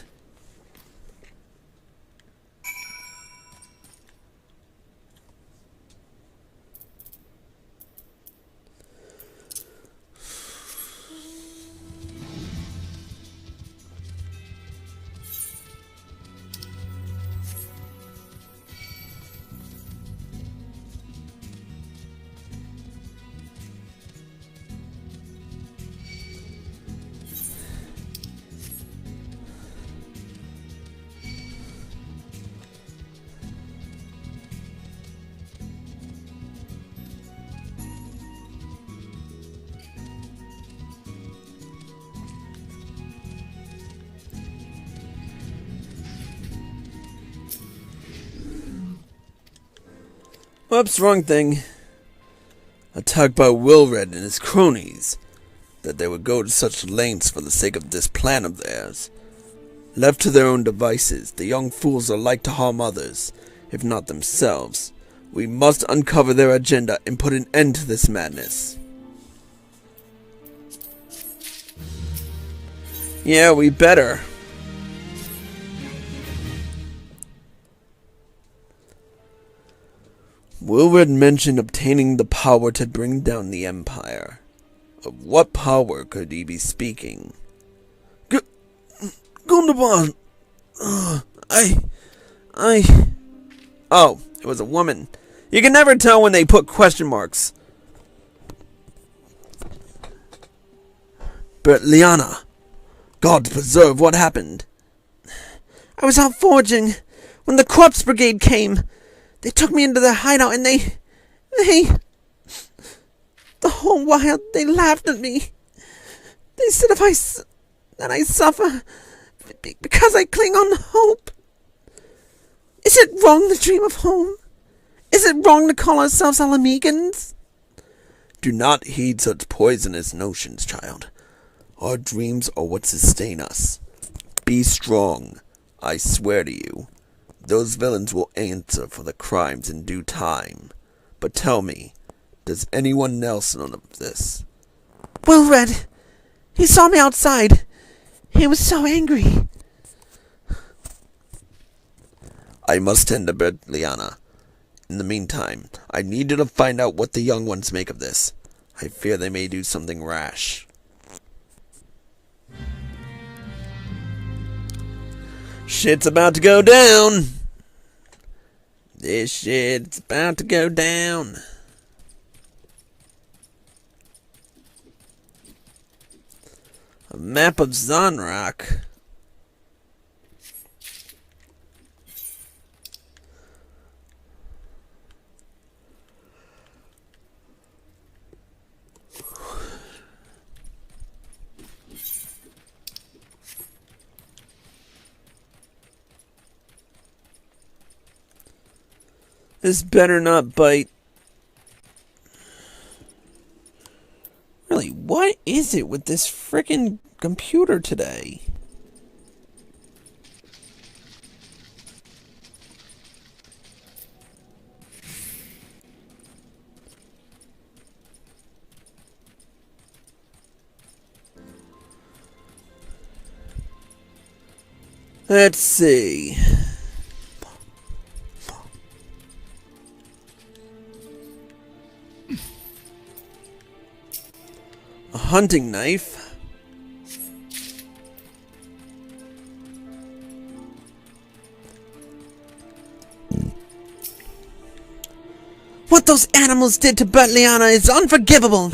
Oops, wrong thing. Attacked by Wilred and his cronies. That they would go to such lengths for the sake of this plan of theirs. Left to their own devices, the young fools are like to harm others, if not themselves. We must uncover their agenda and put an end to this madness. Yeah, we better. Wilred mentioned obtaining the power to bring down the Empire. Of what power could he be speaking? Gundabad! Oh, it was a woman. You can never tell when they put question marks. But Liana, God preserve, what happened? I was out foraging when the corpse brigade came. They took me into their hideout and they... The whole while they laughed at me. They said that I suffer because I cling on to hope. Is it wrong to dream of home? Is it wrong to call ourselves Ala Mhigans? Do not heed such poisonous notions, child. Our dreams are what sustain us. Be strong, I swear to you. Those villains will answer for the crimes in due time. But tell me, does anyone else know of this? Wilred. He saw me outside. He was so angry. I must tend to bed, Liana. In the meantime, I need you to find out what the young ones make of this. I fear they may do something rash. Shit's about to go down. This shit's about to go down. A map of Zonrock. This better not bite. Really, what is it with this frickin' computer today? Let's see. A hunting knife. What those animals did to Bertliana is unforgivable.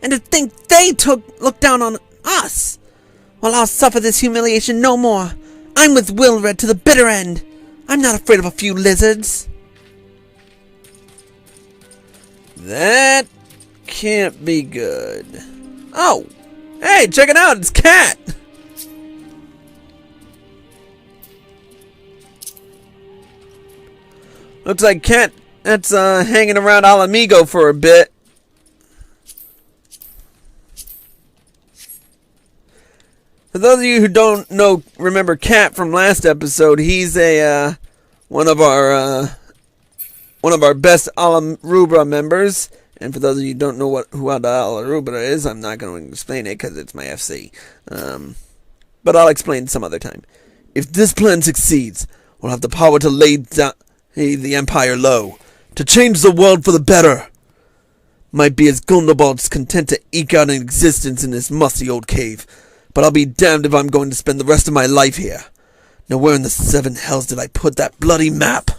And to think they looked down on us. Well, I'll suffer this humiliation no more. I'm with Wilred to the bitter end. I'm not afraid of a few lizards. That can't be good. Oh, hey, check it out, it's Cat. Looks like Cat that's hanging around Ala Mhigo for a bit. For those of you who don't remember Cat from last episode, he's a one of our best Lahabrea members. And for those of you who don't know who Lahabrea is, I'm not going to explain it because it's my FC. But I'll explain some other time. If this plan succeeds, we'll have the power to lay the Empire low, to change the world for the better. Might be as Gundabad's content to eke out an existence in this musty old cave, but I'll be damned if I'm going to spend the rest of my life here. Now where in the seven hells did I put that bloody map?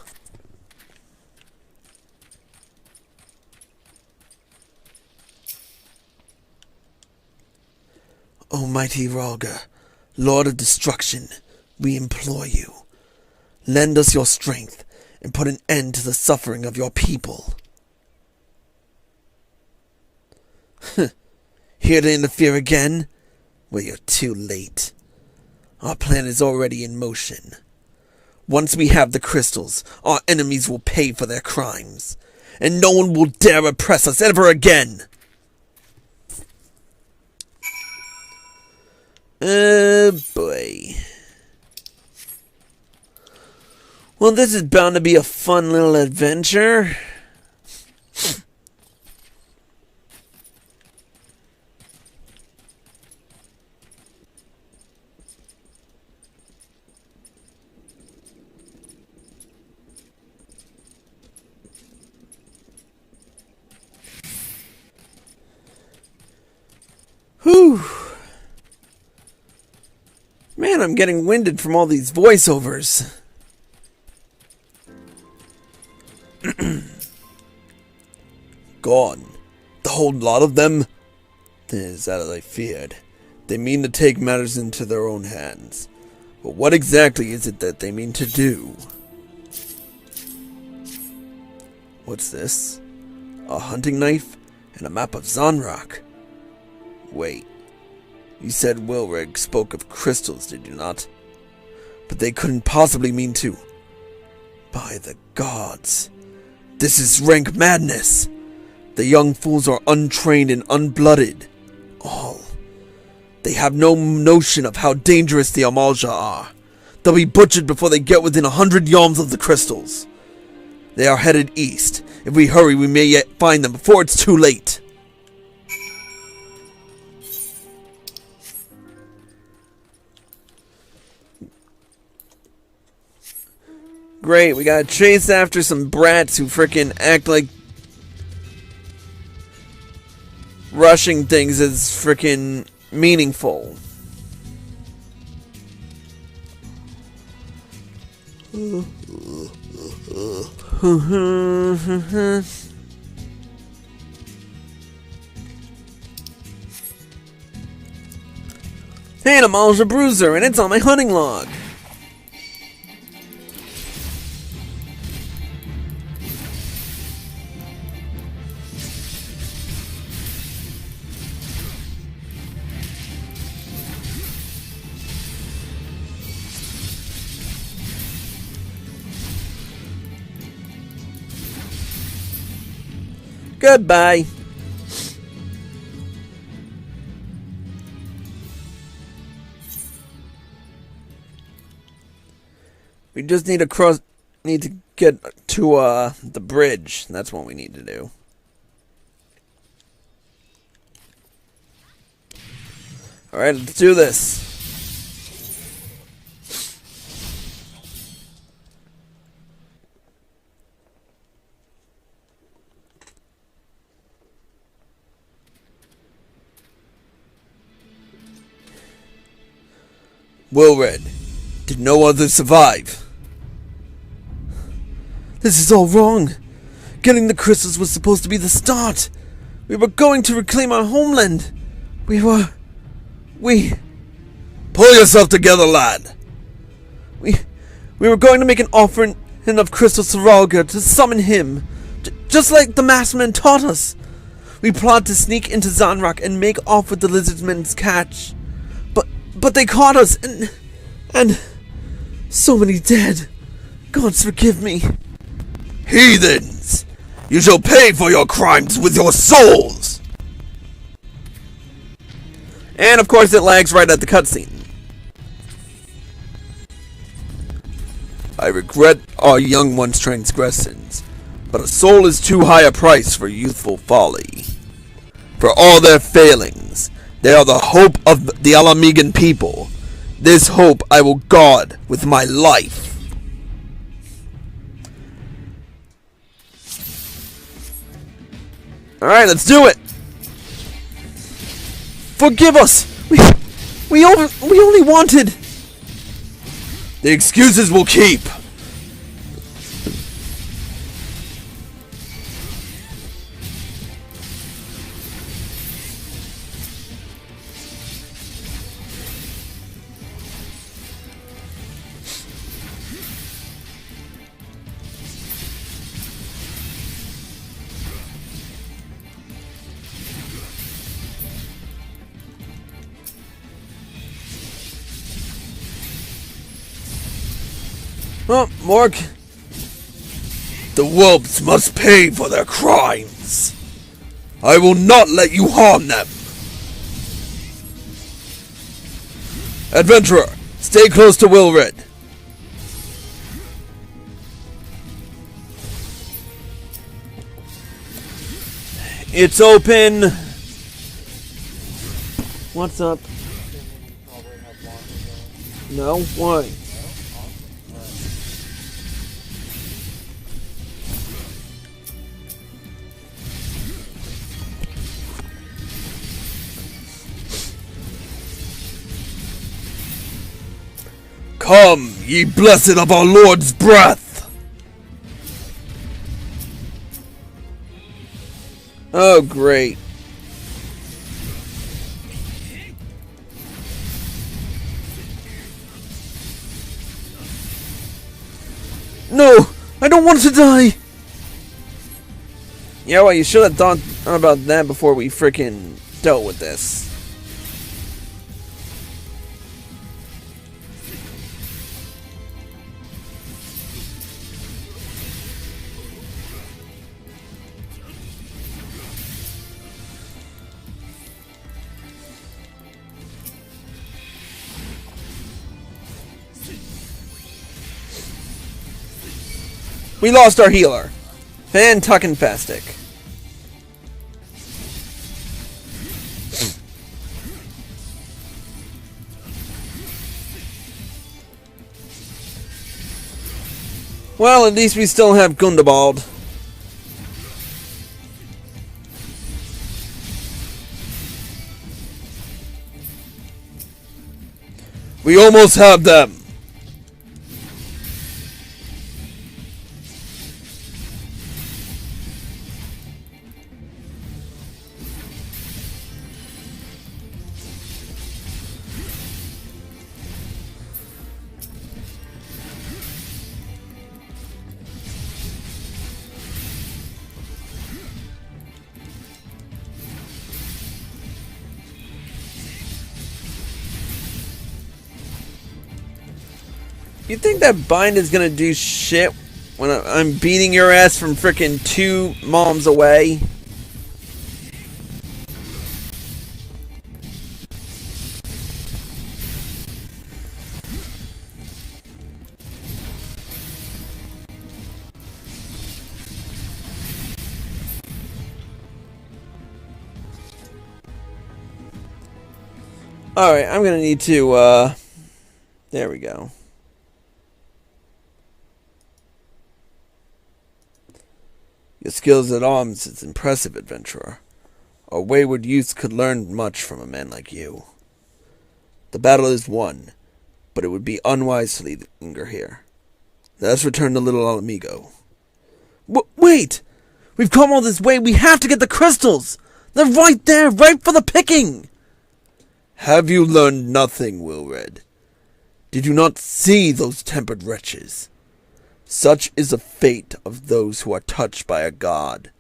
Almighty Ralga, Lord of Destruction, we implore you. Lend us your strength and put an end to the suffering of your people. Here to interfere again? Well, you're too late. Our plan is already in motion. Once we have the crystals, our enemies will pay for their crimes. and no one will dare oppress us ever again. Oh boy. Well, this is bound to be a fun little adventure. Whew. Man, I'm getting winded from all these voiceovers. Gone. The whole lot of them? It is as I feared. They mean to take matters into their own hands. But what exactly is it that they mean to do? What's this? A hunting knife and a map of Zanrak. Wait. You said Wilrig spoke of crystals, did you not? But they couldn't possibly mean to. By the gods. This is rank madness. The young fools are untrained and unblooded. All. They have no notion of how dangerous the Amalja are. They'll be butchered before they get within 100 yalms of the crystals. They are headed east. If we hurry, we may yet find them before it's too late. Great, we gotta chase after some brats who frickin' act like rushing things is frickin' meaningful. Hey, I'm Alja Bruiser, and it's on my hunting log. Goodbye. We just need to get to the bridge. That's what we need to do. All right, let's do this. Wilred, did no others survive? This is all wrong. Getting the crystals was supposed to be the start. We were going to reclaim our homeland. We... Pull yourself together, lad. We were going to make an offering of crystals to Ralga to summon him. Just like the masked men taught us. We plotted to sneak into Zanrak and make off with the lizardmen's catch. But they caught us, and so many dead. Gods forgive me. Heathens! You shall pay for your crimes with your souls! And of course it lags right at the cutscene. I regret our young one's transgressions, but a soul is too high a price for youthful folly. For all their failings, they are the hope of the Ala Mhigan people. This hope I will guard with my life. Alright, let's do it! Forgive us! We only wanted... The excuses will keep. Oh, Mork. The whelps must pay for their crimes. I will not let you harm them. Adventurer, stay close to Wilred. It's open. What's up? No? Why? Come, ye blessed of our Lord's breath! Oh, great. No! I don't want to die! Yeah, well, you should have thought about that before we frickin' dealt with this. We lost our healer. Fantuckin-fastic. Well, at least we still have Gundabald. We almost have them. You think that bind is gonna do shit when I'm beating your ass from frickin' 2 moms away? Alright, I'm gonna need to, there we go. Your skills at arms is impressive, adventurer. Our wayward youths could learn much from a man like you. The battle is won, but it would be unwise to linger here. Let us return to Little Ala Mhigo. Wait! We've come all this way, we have to get the crystals! They're right there, right for the picking! Have you learned nothing, Wilred? Did you not see those tempered wretches? Such is the fate of those who are touched by a god.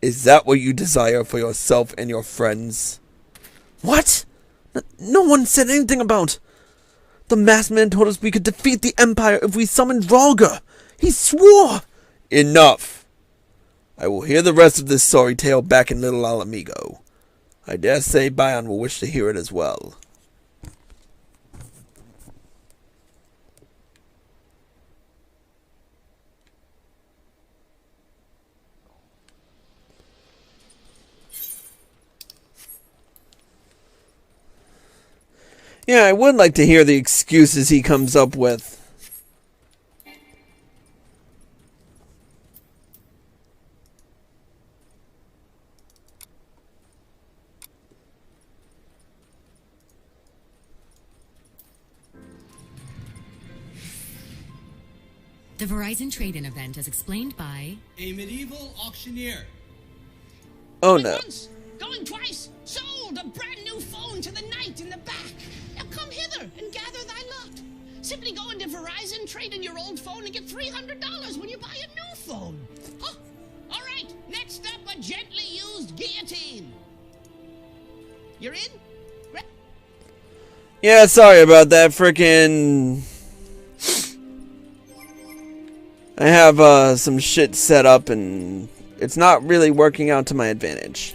Is that what you desire for yourself and your friends? What? No one said anything about... The masked man told us we could defeat the Empire if we summoned Rhalgr. He swore! Enough! I will hear the rest of this sorry tale back in Little Ala Mhigo. I dare say Bayan will wish to hear it as well. Yeah, I would like to hear the excuses he comes up with. The Verizon trade-in event is explained by... A medieval auctioneer. Oh no. Once, going twice, sold a brand new phone to the knight in the back. Now come hither and gather thy lot. Simply go into Verizon, trade in your old phone, and get $300 when you buy a new phone. Oh, all right, next up, a gently used guillotine. You're in? Yeah, sorry about that, frickin'... I have some shit set up and it's not really working out to my advantage.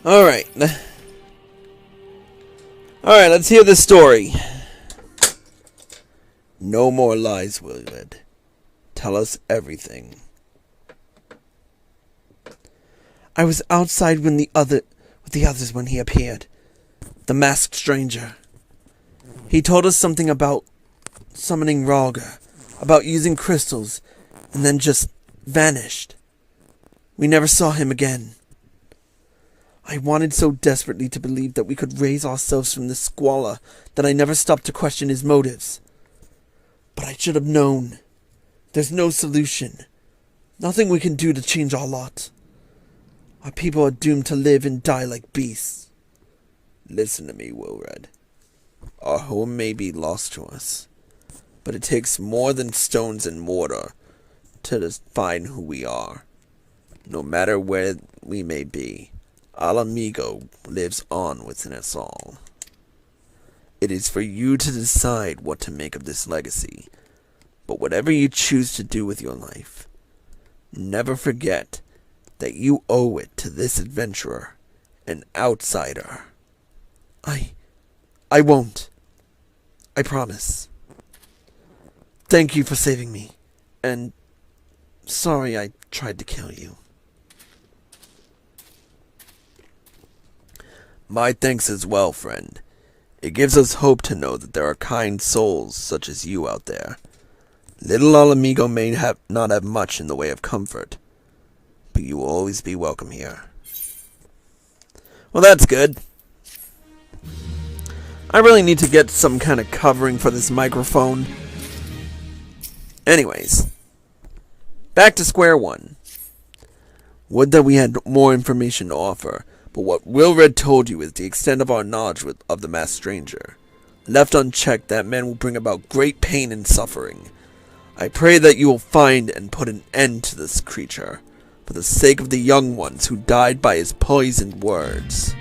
Alright. Alright, let's hear the story. No more lies, Willard. Tell us everything. I was outside with the others when he appeared. The masked stranger. He told us something about summoning Ralga, about using crystals, and then just vanished. We never saw him again. I wanted so desperately to believe that we could raise ourselves from this squalor that I never stopped to question his motives. But I should have known. There's no solution. Nothing we can do to change our lot. Our people are doomed to live and die like beasts. Listen to me, Willred. Our home may be lost to us, but it takes more than stones and mortar to define who we are. No matter where we may be, Ala Mhigo lives on within us all. It is for you to decide what to make of this legacy, but whatever you choose to do with your life, never forget that you owe it to this adventurer, an outsider. I won't. I promise. Thank you for saving me, and sorry I tried to kill you. My thanks as well, friend. It gives us hope to know that there are kind souls such as you out there. Little Ala Mhigo may not have much in the way of comfort, but you will always be welcome here. Well, that's good. I really need to get some kind of covering for this microphone. Anyways, back to square one. Would that we had more information to offer, but what Willred told you is the extent of our knowledge of the masked stranger. Left unchecked, that man will bring about great pain and suffering. I pray that you will find and put an end to this creature, for the sake of the young ones who died by his poisoned words.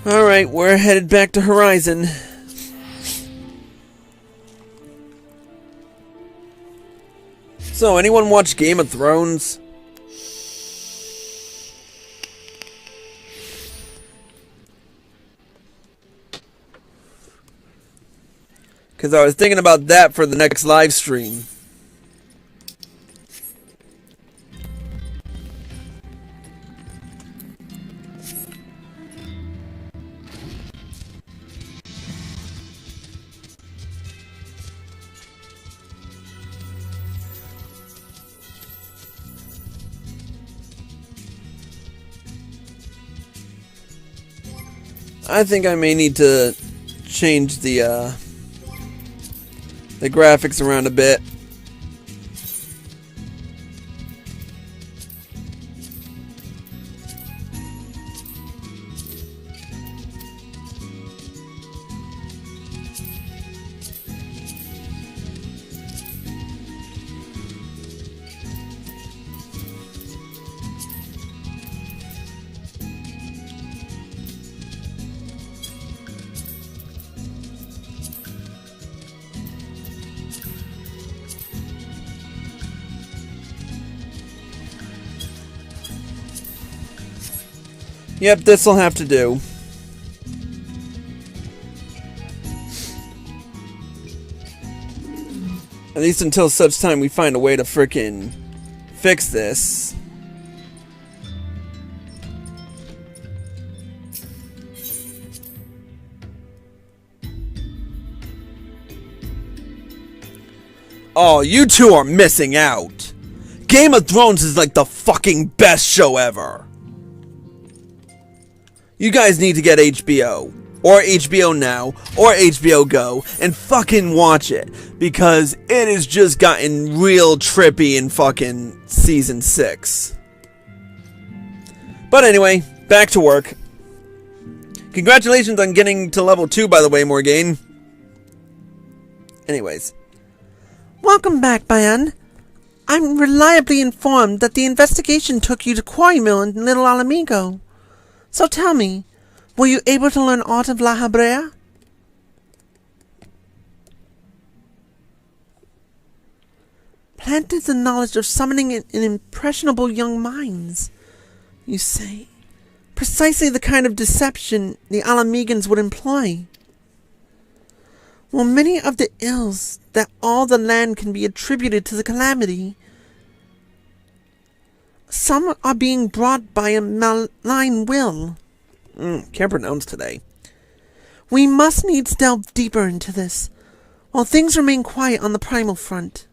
Alright, we're headed back to Horizon. So, anyone watch Game of Thrones? Because I was thinking about that for the next live stream. I think I may need to change the graphics around a bit. Yep, this'll have to do. At least until such time we find a way to frickin' fix this. Oh, you two are missing out. Game of Thrones is like the fucking best show ever. You guys need to get HBO, or HBO Now, or HBO Go, and fucking watch it, because it has just gotten real trippy in fucking Season 6. But anyway, back to work. Congratulations on getting to level 2, by the way, Morgane. Anyways. Welcome back, Bayan. I'm reliably informed that the investigation took you to Quarry Mill in Little Ala Mhigo. So tell me, were you able to learn aught of Lahabrea? Planted the knowledge of summoning in impressionable young minds, you say? Precisely the kind of deception the Ala Mhigans would employ. Well, many of the ills that all the land can be attributed to the calamity, some are being brought by a malign will. Can't pronounce today. We must needs delve deeper into this, while things remain quiet on the primal front.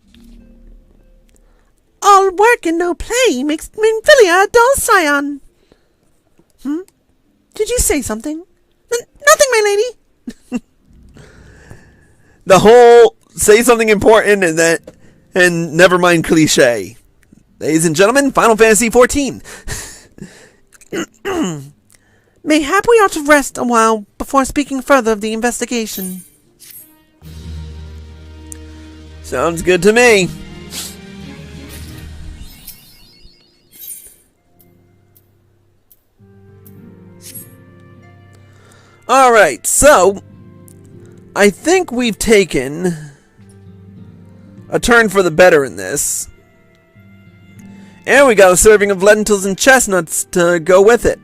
All work and no play makes Minfilia a dull scion. Did you say something? Nothing, my lady. The whole say something important and never mind cliche. Ladies and gentlemen, Final Fantasy XIV. Mayhap we ought to rest a while before speaking further of the investigation. Sounds good to me. Alright, so I think we've taken a turn for the better in this. And we got a serving of lentils and chestnuts to go with it.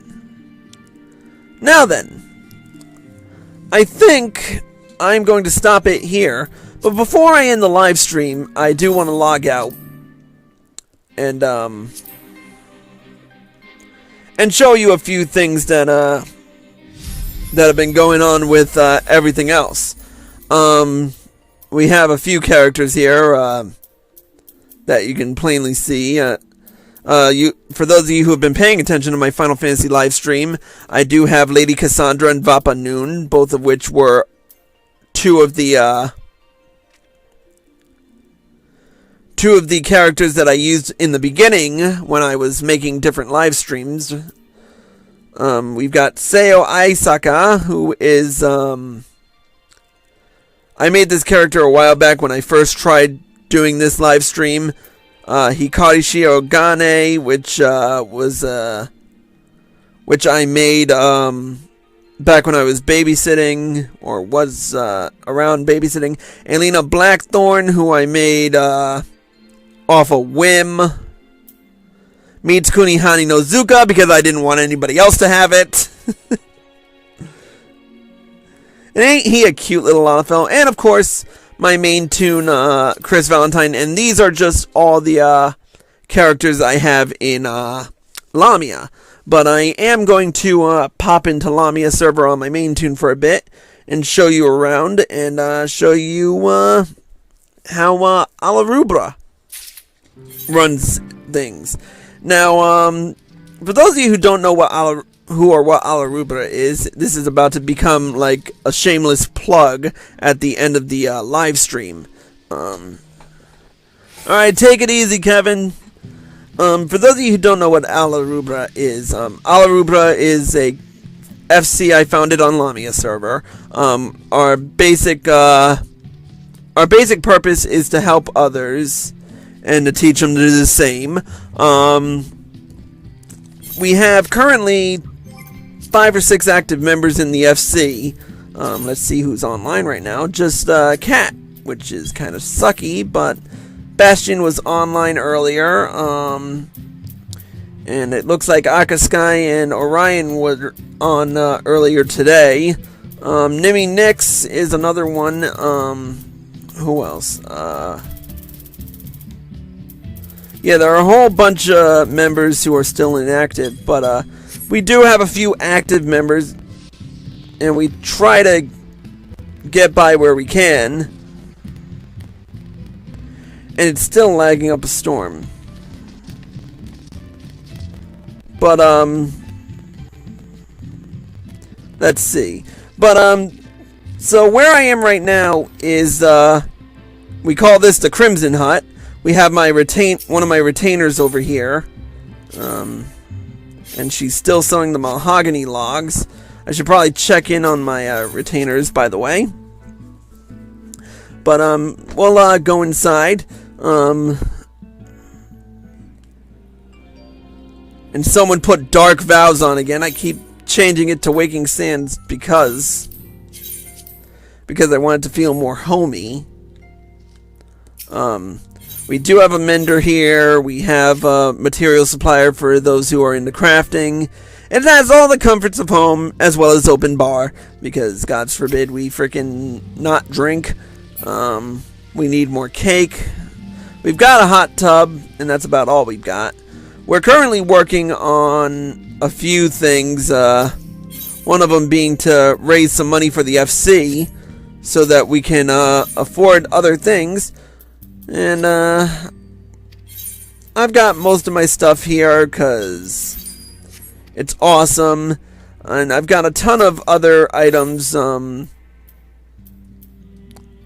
Now then, I think I'm going to stop it here. But before I end the live stream, I do want to log out and show you a few things that have been going on with everything else. We have a few characters here that you can plainly see. For those of you who have been paying attention to my Final Fantasy live stream, I do have Lady Cassandra and Vapa Noon, both of which were two of the characters that I used in the beginning when I was making different live streams. We've got Seo Aisaka, who is, I made this character a while back when I first tried doing this live stream. Hikari Shiogane, which I made, back when I was babysitting, or was, around babysitting. Elena Blackthorn, who I made, off a whim. Mitsukuni Hani Nozuka, because I didn't want anybody else to have it. And ain't he a cute little Lonafel? And of course, my main tune, Chris Valentine. And these are just all the characters I have in Lamia. But I am going to pop into Lamia server on my main tune for a bit and show you around and show you how Lahabrea runs things. Now, for those of you who don't know what Lahabrea is, this is about to become like a shameless plug at the end of the live stream. Alright, take it easy, Kevin. For those of you who don't know what Lahabrea is a FC I founded on Lamia server. Our basic purpose is to help others and to teach them to do the same. We have currently 5 or 6 active members in the FC. Let's see who's online right now. Just Kat, which is kind of sucky, but Bastion was online earlier. And it looks like Akaskai and Orion were on earlier today. Nimi Nix is another one. Who else? Yeah, there are a whole bunch of members who are still inactive, but we do have a few active members, and we try to get by where we can, and it's still lagging up a storm. But, let's see. But, so where I am right now is, we call this the Crimson Hut. We have one of my retainers over here, and she's still sewing the mahogany logs. I should probably check in on my retainers, by the way. But we'll go inside. And someone put Dark Vows on again. I keep changing it to Waking Sands because I want it to feel more homey. We do have a mender here. We have a material supplier for those who are into crafting. It has all the comforts of home as well as open bar because God forbid we freaking not drink. We need more cake. We've got a hot tub and that's about all we've got. We're currently working on a few things. One of them being to raise some money for the FC so that we can afford other things. And I've got most of my stuff here because it's awesome. And I've got a ton of other items. We're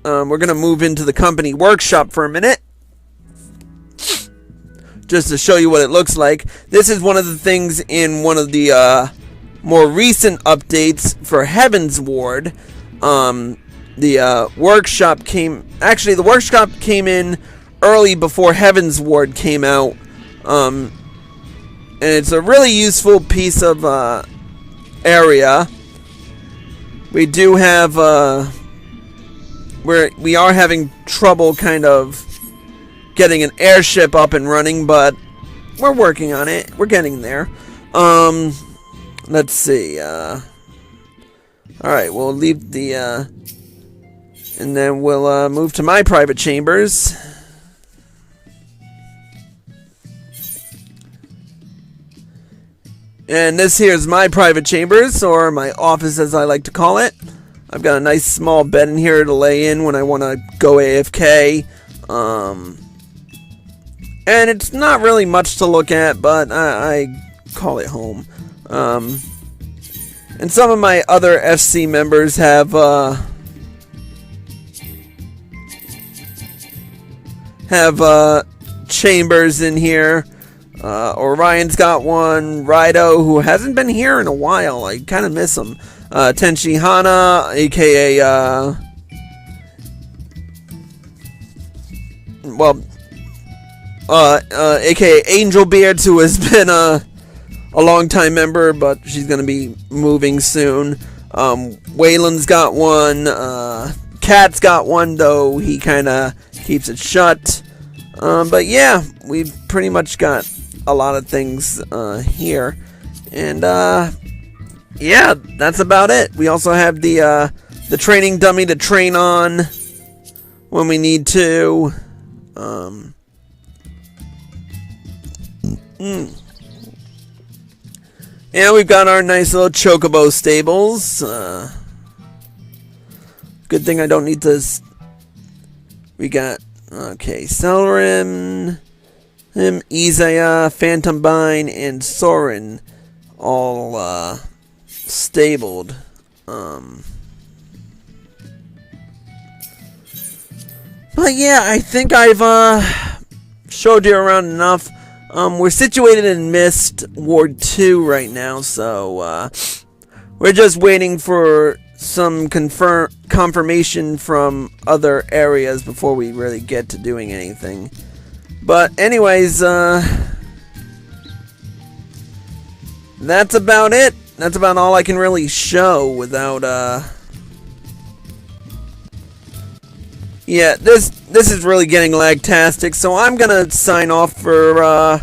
going to move into the company workshop for a minute, just to show you what it looks like. This is one of the things in one of the more recent updates for Heaven's Ward. The workshop came in early before Heaven's Ward came out. And it's a really useful piece of area. We do have we are having trouble kind of getting an airship up and running, but we're working on it. We're getting there. Let's see. Alright, we'll leave the and then we'll move to my private chambers. And this here is my private chambers, or my office as I like to call it. I've got a nice small bed in here to lay in when I want to go AFK. And it's not really much to look at, but I call it home. And some of my other FC members have chambers in here. Orion's got one. Rido, who hasn't been here in a while. I kind of miss him. Tenshi Hana, aka aka Angel Beards, who has been a long-time member, but she's gonna be moving soon. Waylon's got one. Cat's got one, though he kind of keeps it shut. But yeah, we've pretty much got a lot of things here, and yeah, that's about it. We also have the training dummy to train on when we need to. And we've got our nice little chocobo stables. Good thing I don't need to. We got Celerin, Isaiah, Phantom Bine, and Soren all stabled. But yeah, I think I've showed you around enough. We're situated in Mist Ward 2 right now, so we're just waiting for some confirmation from other areas before we really get to doing anything. But anyways, that's about it. That's about all I can really show without yeah, this is really getting lagtastic, so I'm gonna sign off for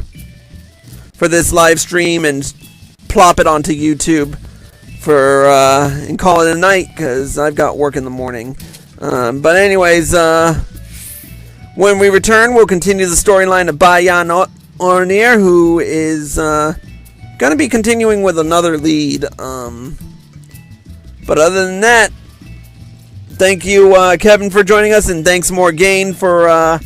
this live stream and plop it onto YouTube for and call it a night, because I've got work in the morning. But anyways, when we return, we'll continue the storyline of Bayan Ornir, who is gonna be continuing with another lead. But other than that, thank you, Kevin, for joining us, and thanks, Morgaine, for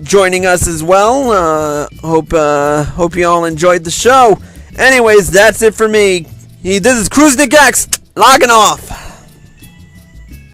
joining us as well. Hope you all enjoyed the show. Anyways, that's it for me. This is Kruznik X, logging off.